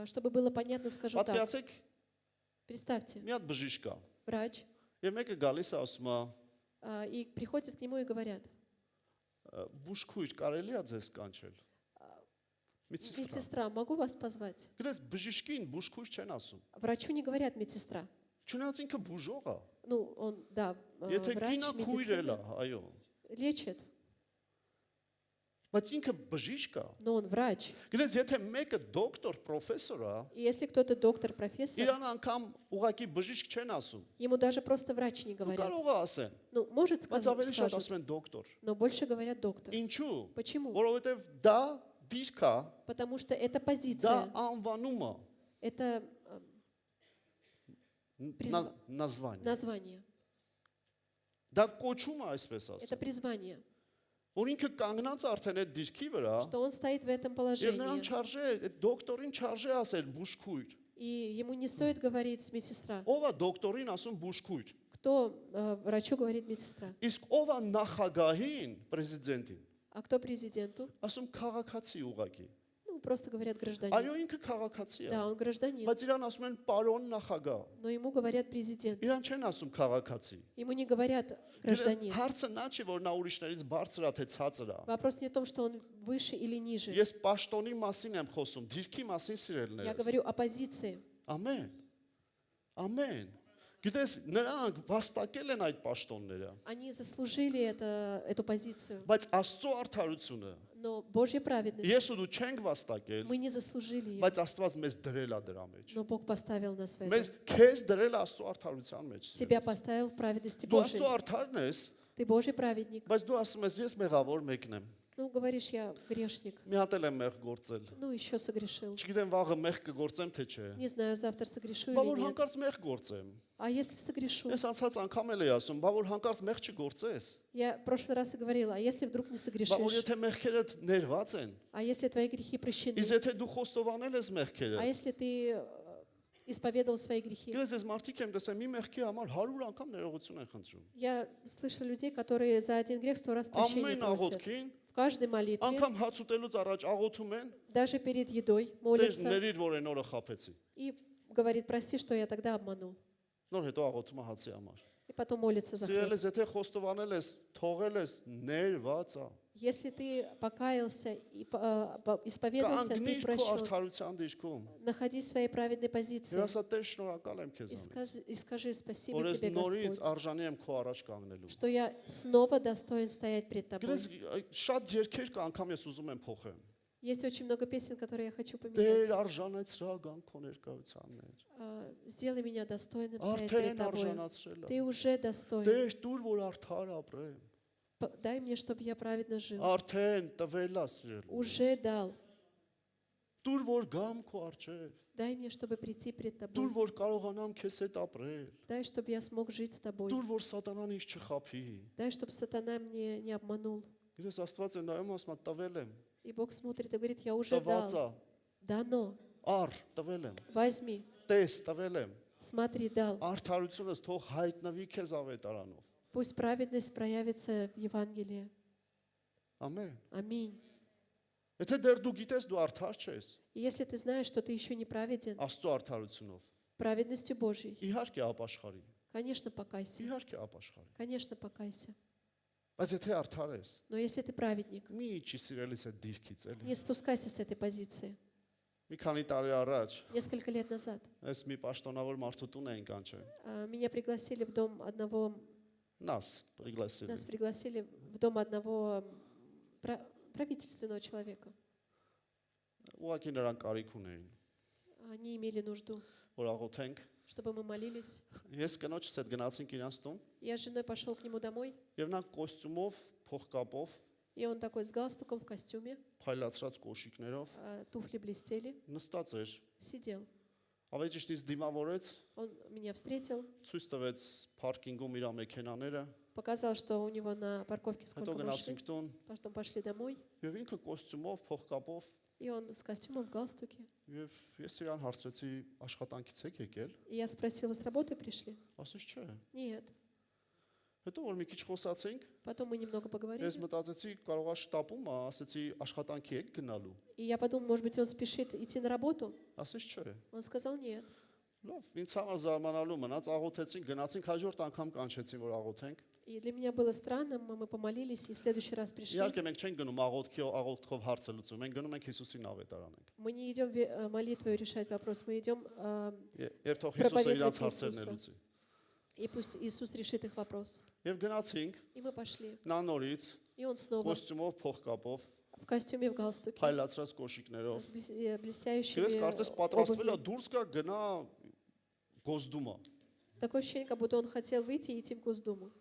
чтобы было понятно, скажу так, Պատկերացեք Представьте, մի հատ բժիշկ կա։ врач, Եվ մեկը գալիս է ասում է, и приходят к нему и говорят: բուժքույր կարելի է ձեզ կանչել։ Медсестра։ медсестра, могу вас позвать? Գիտես բժիշկին բուժքույր չեն ասում։ Врачу не говорят медсестра. Չնայած ինքը բուժող է։ Ну, он, да, Եթե врач կինը քույր էլ է, медицины այո։ лечит, Բայց ինքը բժիշկ է։ но он врач. Գիտես եթե մեկը դոկտոր, պրոֆեսոր է, И если кто-то доктор, профессор, իրան անգամ ուղակի բժիշկ չեն ասում։ ему даже просто врач не Ու говорят. կարող է ասեն, Ну, может բայց сказать, ավելի շատ скажут, ասում են դոկտոր։ но больше говорят доктор. Ինչու՞։ Почему? Որովհետև դա դիրք է, Потому что это դա позиция, անվանում է, это Призв- նազվան։ название, Դա կոչում է այսպես это ասում։ призвание, Որ ինքը կանգնած արդեն այդ դիրքի վրա, что он стоит в этом եւ նրան положении. չարժե, այդ դոկտորին չարժե ասել բուժքույր։ И ему не стоит говорить медсестра. Ով է դոկտորին ասում բուժքույր։ Кто врачу говорит медсестра? Իսկ ով է նախագահին, պրեզիդենտին, А кто президенту? ասում քաղաքացի ուղակի։ Ну, просто говорят гражданин. Այո, ինքը քաղաքացի է։ Да, он гражданин, Բայց իրան ասում են պարոն նախագահ։ но ему говорят президент. Իրան չեն ասում քաղաքացի։ Ему не говорят гражданин. Հարցը նա չի, որ նա ուրիշներից բարձր է թե ցածր է։ Вопрос не в том, что он выше или ниже. Ես պաշտոնի մասին եմ խոսում, դիրքի մասին Я սիրելիներս։ говорю о позиции. Ամեն։ Ամեն։ Գիտես, նրանք վաստակել են այդ պաշտոնները, Они заслужили эту позицию. բայց Աստծո արդարությունը Но Божья праведность, ես ու дու չենք վաստակել, мы не заслужили ее. բայց Աստված մեզ дրել է դրա մեջ։ Но Бог поставил нас в Մեզ это. քեզ դրել է Աստծո արդարության մեջ։ Тебя поставил в праведности Դու Божьей. Աստծո արդարն ես, Ты Божий праведник. բայց դու ասում ես ես մեղավոր մեկն եմ։ Ну, говоришь, я грешник. Մի հատ էլ եմ մեղ գործել։ Ну, еще согрешил. Չգիտեմ վաղը մեղ կգործեմ թե չէ։ Не знаю, завтра согрешу Բա или որ нет. հանկարծ մեղ գործեմ։ А если согрешу? Ես անցած անգամ էլ էի ասում, բա որ հանկարծ մեղ չգործես։ Я в прошлый раз и говорила, а если вдруг не Բա որ согрешишь? եթե մեղքերդ ներված են, А если твои грехи прощены? իսկ եթե դու խոստովանել ես А մեղքերը, если ты исповедовал свои грехи? գիտես ես մարդիկ եմ տեսել մի մեղքի համար 100 անգամ ներողություն են խնդրում։ Я слышал людей, которые за один грех 100 раз прощения Ամեն просят. աղոթքին, В каждой молитве, անգամ հաց ուտելուց առաջ աղոթում են, даже перед едой դեր молятся ների որ այն օրը խափեցի։ и говорит, прости, что я тогда обманул. Նոր հետո աղոթում է հացի համար։ И потом молится за Սիրել хлеб. ես, եթե խոստովանել ես, թողել ես, ներված է։ Если ты покаялся и исповедался, ты Կանգնիր քո прощен. արդարության դիրքում։ Находи своей праведной позиции Եվ ասա Տեր շնորհակալ եմ и քեզանից, и скажи спасибо որ ես тебе, նորից Господь, արժանի եմ քո առաջ կանգնելու։ что я снова достоин стоять пред тобой. Գիտես շատ երկեր կա անգամ ես ուզում եմ փոխեմ։ Есть очень много песен, которые я хочу Տեր поменять. արժանացրա գան քո ներկայության մեջ։ Сделай меня достойным стоять Արդեն перед тобой. արժանացրել Ты եմ։ уже достоин. Տեր դուր որ արդար ապրեմ։ Дай мне, чтобы я праведно жил. Արդեն տվել է սիրել։ Уже дал. Դուր որ գամ քո առջև։ Дай мне, чтобы прийти пред Դուր тобой. որ կարողանամ քեզ հետ ապրել։ Дай, чтобы я смог жить с тобой. Դուր որ սատանան ինձ չխափի։ Дай, чтобы сатана мне не обманул. Գիտես Աստված է նայում ասում է տվել եմ։ И Бог смотрит и говорит, я уже Տված дал. է։ Дано. Ար տվել եմ։ Возьми. Տես տվել եմ։ Смотри, дал. Արդարությունս թող հայտնվի քեզ ավետարանով։ Пусть праведность проявится в Евангелии. Ամեն։ Аминь. Եթե դեռ դու գիտես դու արդար չես, И если ты знаешь, что ты еще не праведен, Աստծո արդարությունով, праведностью Божьей, իհարկե ապաշխարի։ конечно, покайся. Իհարկե ապաշխարի։ Конечно, покайся. Բայց եթե արդար ես, Но если ты праведник, մի չի սիրելիս այդ դիրքից էլի։ не спускайся с этой позиции. Մի քանի տարի առաջ Несколько лет назад ես մի պաշտոնավոր մարդու տուն էինք անջել։ меня пригласили в дом одного, Нас пригласили։ нас пригласили в дом одного правительственного человека. Ուղղակի նրանք կարիք ունեին, Они имели нужду, որ աղոթենք։ чтобы мы молились. Ես կնոջս հետ գնացինք իրանց տուն, Я с женой пошел к нему домой, եւ նա կոստյումով, փողկապով, и он такой с галстуком в костюме, փայլացած կոշիկներով туфли блестели, նստած էր։ сидел. Ավելի ճիշտ ինձ դիմավորեց, Он меня встретил, ցույց տվեց парքինգում իր մեքենաները, показал, что у него на парковке հետո сколько машин. գնացինք տուն, Потом пошли домой, եւ ինքը կոստյումով, փողկապով, и он с костюмом в галстуке. եւ ես իրան հարցրեցի աշխատանքից եք եկել, И я спросила, вы с работы пришли? ասես չէ։ Нет. Հետո որ մի քիչ խոսացինք, Потом мы немного поговорили. ես մտածեցի կարողա շտապում է, ասեցի աշխատանքի եք գնալու, И я подумала, может быть, он спешит идти на работу? ասես չէ։ Он сказал нет. Լավ, ինձ համար զարմանալու մնաց, աղոթեցին, գնացինք հաջորդ անգամ կանչեցին, որ աղոթենք։ И для меня было странно, мы помолились, и в следующий раз пришли. Իհարկե մենք չենք գնում աղոթքով հարցը լուծում, մենք գնում ենք Հիսուսին ավետարան ենք։ Мы не идем молитвой решать вопрос, мы идем, Եվ թող Հիսուսը իրանց հարցերն Հիսուսը։ լուծի։ и пусть Иисус решит их вопрос. Եվ գնացինք, И мы пошли. նա նորից И он снова կոստյումով, փողկապով, в костюме, в галстуке, փայլացրած կոշիկներով։ с блестящими Ես կարծես պատրաստվել է обувью. դուրս գա գնա Գոսդումա։ Такое ощущение, как будто он хотел выйти и идти в Госдуму.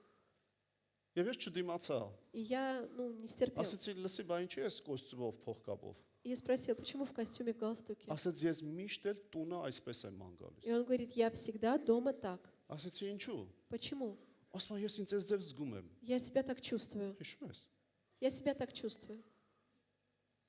Եվ ես չդիմացա։ И я, не стерпел. Ասեցի, լսի, բա ինչի՞ ես կոստյումով, փողկապով։ И я спросил, почему в костюме, в галстуке? Ասեց, ես միշտ էլ տունը այսպես եմ ման գալիս։ И он говорит, я всегда дома так. Ասեցի, ինչու։ Почему? Ասում եմ, ես ինձ ձև զգում եմ։ Я себя так чувствую. Հիշում ես։ Я себя так чувствую.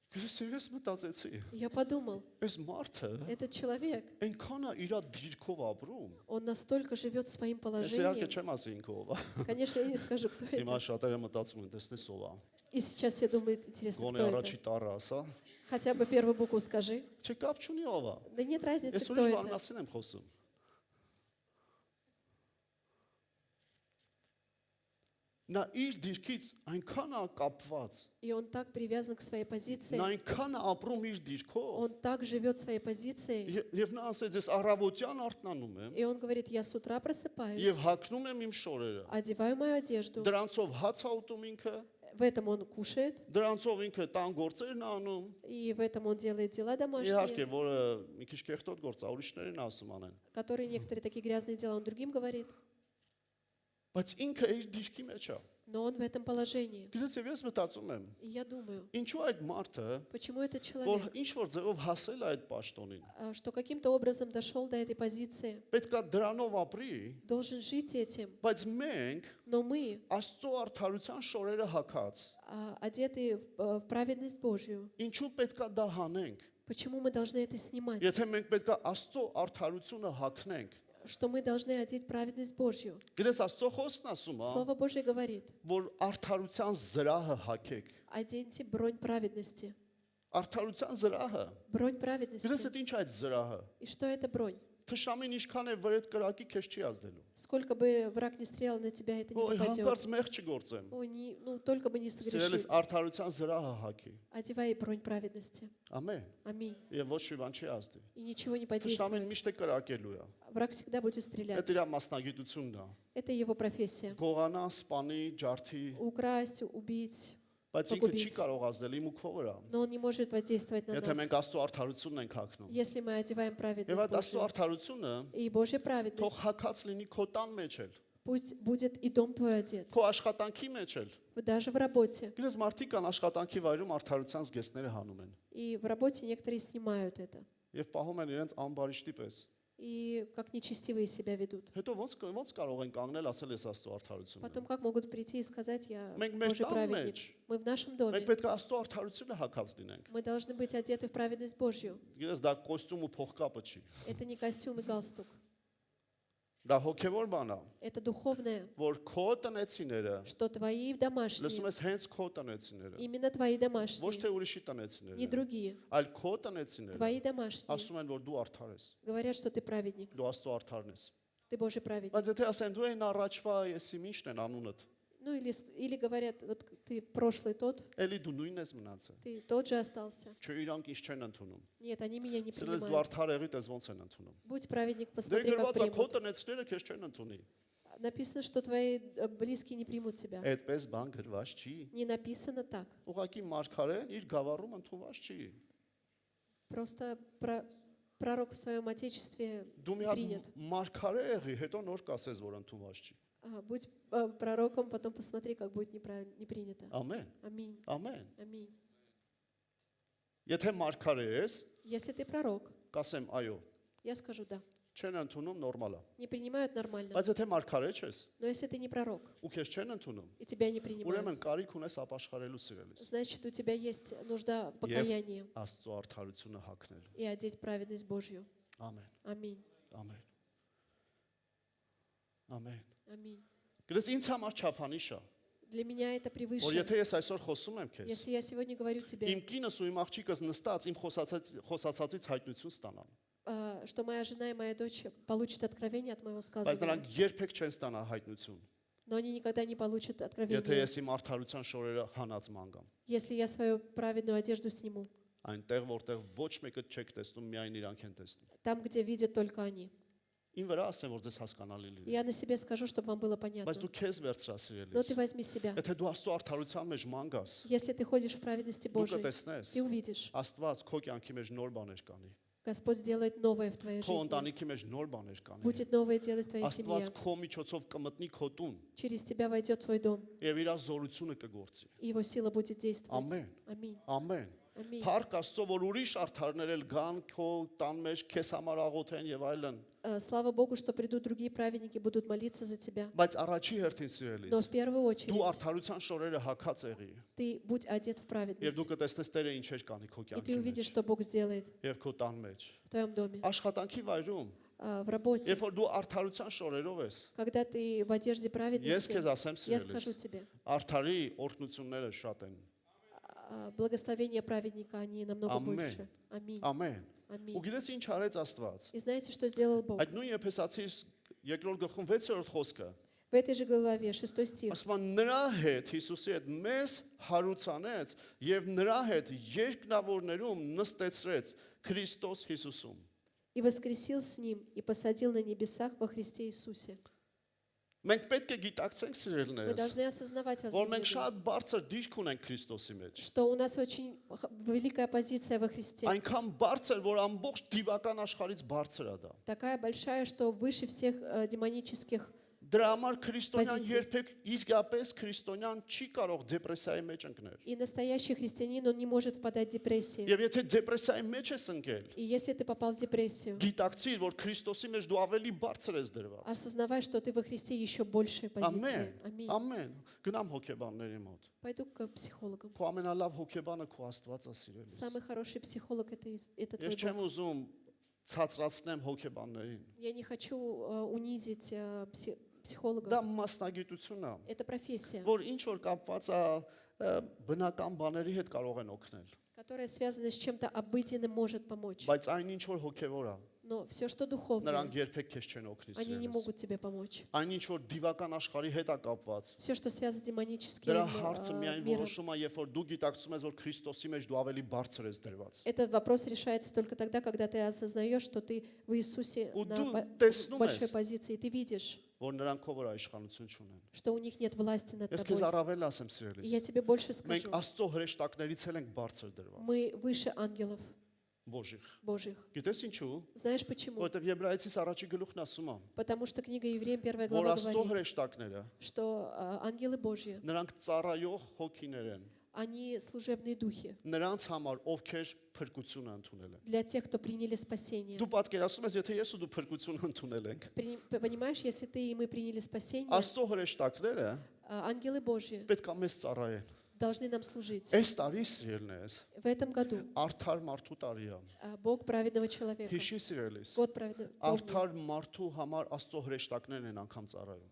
Ես մտածեցի, Я подумал, այս մարդը этот человек, այնքան է իր դիրքով ապրում։ он настолько живет своим Ես իհարկե положением. չեմ ասի ինքը ով է։ Конечно, я не скажу, кто Հիմա это. շատերը մտածում են, տեսնես ով է։ И сейчас все думают, интересно, Գոնե кто առաջի это. տառը ասա։ Хотя бы первую букву скажи. Չէ կապ չունի ով է։ Да нет разницы, Ես кто ուրիշ բան это. մասին եմ խոսում։ Նա իր դիրքից այնքան է կապված, И он так привязан к своей позиции. նա այնքան է апրում իր դիրքով։ Он так живет своей позицией. Եվ նա ասեց, ես առավոտյան արթնանում եմ И он говорит, я с утра եւ просыпаюсь, հագնում եմ իմ շորերը։ одеваю мою одежду. Դրանցով հաց ա ուտում ինքը, В этом он кушает, դրանցով ինքը տան գործերն ա անում։ и в этом он делает дела Իհարկե, домашние, որը մի քիչ կեղտոտ գործ է, ուրիշներին ասում անեն։ которые некоторые такие грязные дела он другим говорит. Բայց ինքը իր դիրքի մեջ է։ Но он в этом положении. Գիտես, եւ ես մտածում եմ, И я думаю, ինչու այդ մարդը, почему этот որ человек, ինչ որ ձևով հասել է այդ պաշտոնին, что каким-то образом дошел до этой позиции, պետքա դրանով ապրի, должен жить этим. բայց մենք Но мы, Աստծո արդարության շորերը հակած, одетые в праведность Божью, ինչու պետքա դա հանենք։ почему мы должны это снимать? Եթե մենք պետքա Աստծո արդարությունը հակնենք, Что мы должны одеть праведность Божью. գիտես Աստծո խոսքն ասում է, Слово Божье говорит, որ արդարության զրահը հակեք։ оденьте бронь праведности. Արդարության զրահը։ Бронь Գիտես праведности. այդ ինչ է այդ զրահը։ И что это бронь? Թշամին ինչքան է վրեդ կրակի քեզ չի ազդելու։ Сколько бы враг не стрелял на тебя, это не Ոյ попадет. հանկարծ մեղ չգործեմ։ Ой, только бы не Սիրելիս согрешить. արդարության զրահը հակի։ Одевай бронь праведности. Ամեն։ Аминь. Եվ ոչ մի բան չի ազդի։ И ничего не Թշամին подействует. միշտ է կրակելու է։ Враг всегда будет Այդ стрелять. իր մասնագիտությունն է։ Это его профессия. Գողանա, սպանի, ջարդի, Украсть, убить. բայց ինքը չի կարող ազդել իմ ու քո վրա։ Но он не может воздействовать на Եթե մենք нас, Աստծո արդարությունն ենք հագնում։ если мы одеваем Եվ праведность այդ Աստծո Божью. արդարությունը И Божья թող праведность հակած լինի քո տան մեջ էլ, пусть будет и дом твой одет, քո աշխատանքի մեջ էլ։ даже в работе. Գիտես մարդիկ կան աշխատանքի վայրում արդարության զգեստները հանում են И в работе некоторые снимают это. եւ պահում են իրենց ամբարիշտի պես։ И как нечестивые себя ведут. Հետո ոնց կարող են կանգնել ասել ես Աստծո արդարությունը։ Потом как могут прийти и сказать, я Մենք մեր Божий տան праведник. մեջ Мы в нашем մենք доме. պետք է Աստծո արդարությունը հակած լինենք։ Мы должны быть одеты в праведность Божью. Գիտես դա կոստյում ու փողկապը չի։ Это не костюм и галстук. Դա հոգևոր բան է, Это духовное, որ քո տնեցիները, что твои լսում домашние, ես հենց քո տնեցիները, именно твои ոչ домашние, թե ուրիշի не տնեցիները, другие. այլ քո տնեցիները Твои домашние ասում են, որ դու արդար ես, говорят, что ты праведник, դու Աստծո արդարն ես։ ты Божий праведник. Բայց եթե ասեն դու այն առաջվա եսի ինչն են անունդ, Ну или говорят, вот ты прошлый тот, էլի դու նույնն ես մնացել։ ты тот же остался. Չէ, իրանք ինչ չեն ընդունում։ Нет, они меня не Սիրելիս դու принимают. արդար եղի, տես ոնց են ընդունում։ Будь праведник, Դե посмотри, как գրված է քո примут. տնեցիները քեզ չեն ընդունի։ Написано, что твои близкие не примут тебя. Այդպես բան գրված չի։ Не написано так. Ուղղակի մարգարեն իր գավառում ընդունված չի։ Просто пророк в своем отечестве Դու մի հատ принят. մարգարե եղի, հետո нոր կասես, որ ընդունված չի։ Будь пророком, потом посмотри, как будет неправильно, не принято. Ամեն, Аминь. ամեն։ Аминь. Եթե մարգարե ես, Если ты пророк, կասեմ այո, я скажу да. չեն ընդունում նորմալ է։ Не принимают нормально. Բայց եթե մարգարե չես, Но если ты не пророк, ու քեզ չեն ընդունում, и тебя не ուրեմն принимают, կարիք ունես ապաշխարելու սիրելիս։ значит, у тебя есть нужда в покаянии Աստծո արդարությունը հագնելու։ и одеть праведность Божью. Ամեն, Аминь. ամեն։ Ամեն։ Аминь. Գիտես ինձ համար չափանիշ է, Для меня это որ превыше. եթե ես այսօր խոսում եմ քեզ, Если я сегодня говорю тебе, իմ կինս ու իմ աղջիկս նստած իմ խոսածից հայտնություն ստանան։ что моя жена и моя дочь получат откровение от моего Բայց сказывания, նրանք երբեք չեն ստանա հայտնություն, но они никогда не получат եթե откровение, ես իմ արդարության շորերը հանած մանգամ։ если я свою праведную одежду сниму, Այնտեղ որտեղ ոչ մեկը չեք տեսնում, միայն իրանք են տեսնում։ там, где видят только они. Ին վրա ասեմ, որ ձեզ հասկանալի լինի։ Я на себе скажу, чтобы вам было понятно. Բայց դու քեզ վերցրա Но սիրելիս։ ты возьми себя. Եթե дու Աստծո արդարության մեջ մանգաս, Если ты ходишь в праведности դու Божией, կտեսնես ты увидишь, Աստված քո կյանքի մեջ նոր բաներ կանի։ Господь сделает новое в твоей Քո жизни. ընտանիքի մեջ նոր բաներ կանի։ Будет новое делать в твоей Աստված семье. քո միջոցով կմտնի քո տուն Через тебя войдет в твой дом, եւ իր зորությունը կգործի։ и его сила будет действовать. Ամեն։ Аминь. Ամեն։ Ամին։ Փառք Աստծո, որ ուրիշ արդարներ էլ գան քո տան մեջ, քեզ համար աղոթեն եւ այլն։ Слава Богу, что придут другие праведники, будут молиться за тебя. Բայց առաջի հերթին Но սիրելիս, в первую դու очередь արդարության շորերը հակած եղի ты будь одет в եւ праведность. դու կտեսնես Տերը ինչեր կանի քո И ты կյանքի увидишь, մեջ что Бог сделает եւ քո տան մեջ։ в твоем доме, Աշխատանքի վայրում, в работе. երբ որ дու արդարության շորերով ես, Когда ты в одежде ես праведности, քեզ ասեմ я скажу սիրելիս, тебе, արդարի օրհնությունները շատ են։ благословения праведника, они намного Ամեն։ больше. Аминь. Ամեն։ Ու Аминь. գիտես ինչ արեց Աստված։ И знаете, что сделал Бог? Այդ նույն Եփեսացի երկրորդ գլխում 6-րդ խոսքը В этой же главе, 6 стих. ասում է նրա հետ Հիսուսի հետ մեզ հարուցանեց եւ նրա հետ երկնավորներում նստեցրեց Քրիստոս Հիսուսում։ И воскресил с ним, и посадил на небесах во Христе Иисусе. Մենք պետք է գիտակցենք Мы սիրելիներս, должны осознавать, որ մենք возможно, շատ բարձր դիրք ունենք Քրիստոսի մեջ։ что у нас очень великая позиция во Христе. Այնքան բարձր, որ ամբողջ դիվական աշխարհից բարձր է դա։ Такая большая, что выше всех демонических. Դրա համար քրիստոնյան Պոզիցիա։ երբեք իսկապես քրիստոնյան չի կարող դեպրեսիայի մեջ ընկնել։ И настоящий христианин, он не может впадать в депрессию. Եվ եթե դեպրեսիայի մեջ ես ընկել, И если ты попал в депрессию, գիտակցիր, որ Քրիստոսի մեջ դու ավելի բարձր ես դրված։ осознавай, что ты во Христе еще большей позиции. Ամեն, Аминь. ամեն։ Գնամ հոգեբանների мот։ Пойду к психологам. Քո ամենալավ հոգեբանը քո Աստվածը сիրելիս։ Самый хороший психолог это твой Ես չեմ Бог. ուզում ցածրացնեմ հոգեբաններին։ Я не хочу унизить психологов. Դա մասնագիտություն է, Это профессия, որ ինչ որ կապված է բնական բաների հետ կարող են օգնել, которая связана с чем-то обыденным, может помочь. բայց այն ինչ որ հոգեվոր է, Но все, что духовное, նրանք երբեք քեզ չեն օգնի они не սիրելիս։ могут тебе помочь. Այն ինչ որ դիվական աշխարհի հետ է կապված, Все, что связано с демоническим դրա հարցը միայն миром, որոշում է, երբ որ дու գիտակցում ես, որ Քրիստոսի մեջ դու ավելի բարձր ես դրված։ этот вопрос решается только тогда, когда ты осознаешь, что ты в Иисусе У на ду- по- տեսնում большой ես։ позиции. И ты видишь, որ նրանք քո վրա իշխանություն չունեն։ что у них нет власти над Ես քեզ тобой. առավել ասեմ И սիրելիս։ я тебе больше Մենք скажу. Աստծո հրեշտակներից էլ ենք բարձր դրված։ Мы выше ангелов Բոժիղ։ Божьих. Գիտես ինչու։ Знаешь почему? Որովհետև Եբրայեցիս առաջի գլուխն ասում է, Потому что книга Евреям 1 որ глава Աստծո говорит, հրեշտակները что ангелы Божьи, նրանք ծառայող հոգիներ են։ они служебные духи Նրանց համար ովքեր փրկությունը ընդունել են։ для тех, кто приняли спасение. Դու պատկերացնում ես, եթե ես ու դու փրկություն ընդունել ենք, Понимаешь, если ты и мы приняли спасение, Աստծո հրեշտակները ангелы Божьи պետք է մեզ ծառայեն։ должны нам служить. Այս տարի սիրելնես, В этом году արդար մարդու տարի է։ Бог праведного человека, Հիշի սիրելիս, год праведного, արդար մարդու համար Աստծո հրեշտակներն են անգամ ծառայում։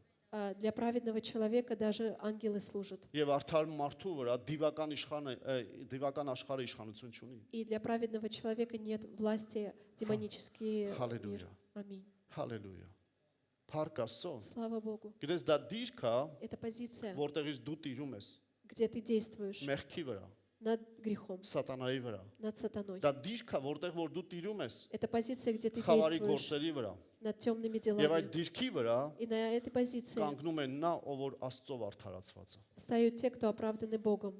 для праведного человека даже ангелы служат. Եվ արդար մարդու վրա դիվական աշխարհը իշխանություն չունի։ И для праведного человека нет власти демонические Аллилуйя. мир. Аминь. Հալելույա։ Փառք Աստծո։ Слава Богу. Գիտես դա դիրք է, Это позиция, որտեղից դու տիրում ես где ты действуешь մեղքի վրա, над грехом, սատանայի վրա։ над сатаной. Դա դիրք է, որտեղ որ դու տիրում ես Это позиция, где ты խավարի действуешь գործերի վրա։ над темными Եվ այդ делами. դիրքի վրա И на этой позиции կանգնում է նա, ով որ Աստծով արդարացված է։ встают те, кто оправданы Богом.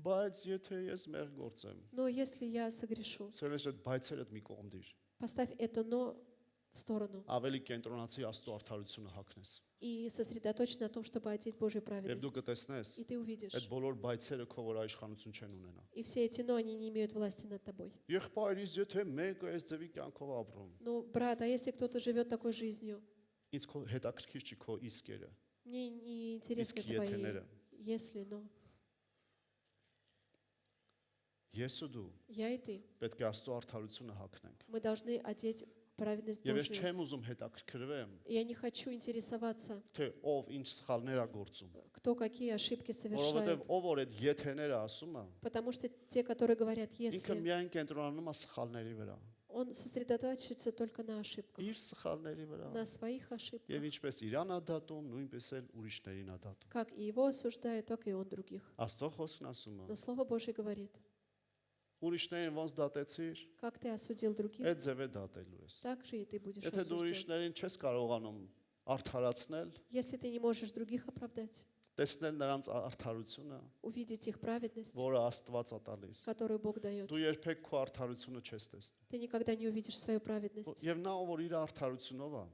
Բայց եթե ես մեղ գործեմ, Но если я согрешу, սերես այդ բայցերդ մի կողմ դիր։ поставь это «но» в сторону Ավելի կենտրոնացի Աստծո արդարությունը հագնես։ и сосредоточься на том, чтобы одеть Божью Եվ դու праведность. կտեսնես, И ты увидишь. այդ բոլոր բայցերը քո վրա իշխանություն չեն ունենա։ И все эти «но», они не имеют власти над тобой. Եղբայրից եթե մեկը այս ձևի կյանքով ապրում, Ну, брат, а если кто-то живет такой жизнью, ինձ քո հետաքրքիր չի քո իսկերը, мне не интересны իսկ твои եթեները։ «если», «но». Ես ու դու Я и ты. պետք է Աստծո արդարությունը հագնենք։ Мы должны одеть праведность Եվ ես Божию. չեմ ուզում հետաքրքրվեմ, Я не хочу интересоваться, թե ով ինչ սխալներ է գործում, кто какие ошибки совершает. որովհետև ով որ այդ եթեները ասում է, Потому что те, которые говорят ինքը «если», միայն կենտրոնանում է սխալների վրա։ Он сосредотачивается только на ошибках, իր սխալների վրա։ на своих ошибках. Եվ ինչպես իրան ա դատում, նույնպես էլ ուրիշներին ա датում։ Как и его осуждает, так и он других. Աստծո խոսքն ասում է. Но Слово Божье говорит, Ուրիշներին ոնց դատեցիր, как ты осудил других, այդ ձև է դատելու ես։ так же и ты будешь Եթե դու осужден. ուրիշներին չես կարողանում արդարացնել, Если ты не можешь других оправдать, տեսնել նրանց արդարությունը, увидеть их праведность, որը Աստված ա տալիս, которую Бог дает, դու երբեք քո արդարությունը չես տեսնի։ ты никогда не увидишь свою праведность. Եվ նա ով որ իր արդարությունով է,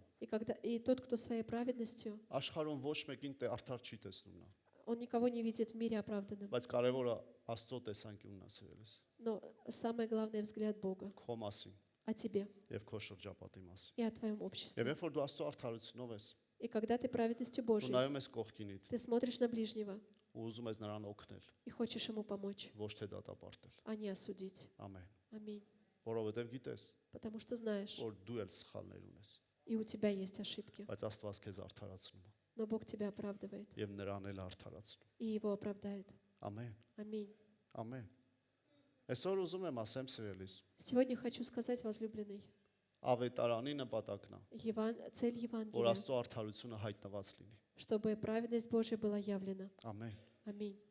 И тот, кто своей праведностью, աշխարհում ոչ մեկին տե արդար չի տեսնում նա, он никого не видит в мире оправданным. բայց կարևորը Աստծո տեսանկյունն է սիրելիս, Но самое главное взгляд Бога քո մասին о тебе եւ քո շրջապատի մասին։ и о твоем Եվ обществе. երբ որ դու Աստծո արդարությունով ես, И когда ты праведностью դու Божьей, նայում ես կողքինիդ ты смотришь на ближнего ու ուզում ես նրան օգնել, и хочешь ему помочь, ոչ թե դատապարտել։ а не осудить. Ամեն։ Аминь. Որովհետեւ գիտես, Потому что знаешь, որ դու էլ սխալներ ունես, и у тебя есть ошибки, բայց Աստված քեզ արդարացնում է но Бог тебя оправдывает եւ նրան էլ արդարացնում։ и его оправдает. Ամեն։ Аминь. Ամեն։ Այսօր ուզում եմ ասեմ սիրելիս, Сегодня хочу сказать, возлюбленный, ավետարանի նպատակն է, цель որ Евангелия, Աստծո արդարությունը հայտնված լինի։ чтобы праведность Божья была явлена. Ամեն։ Аминь.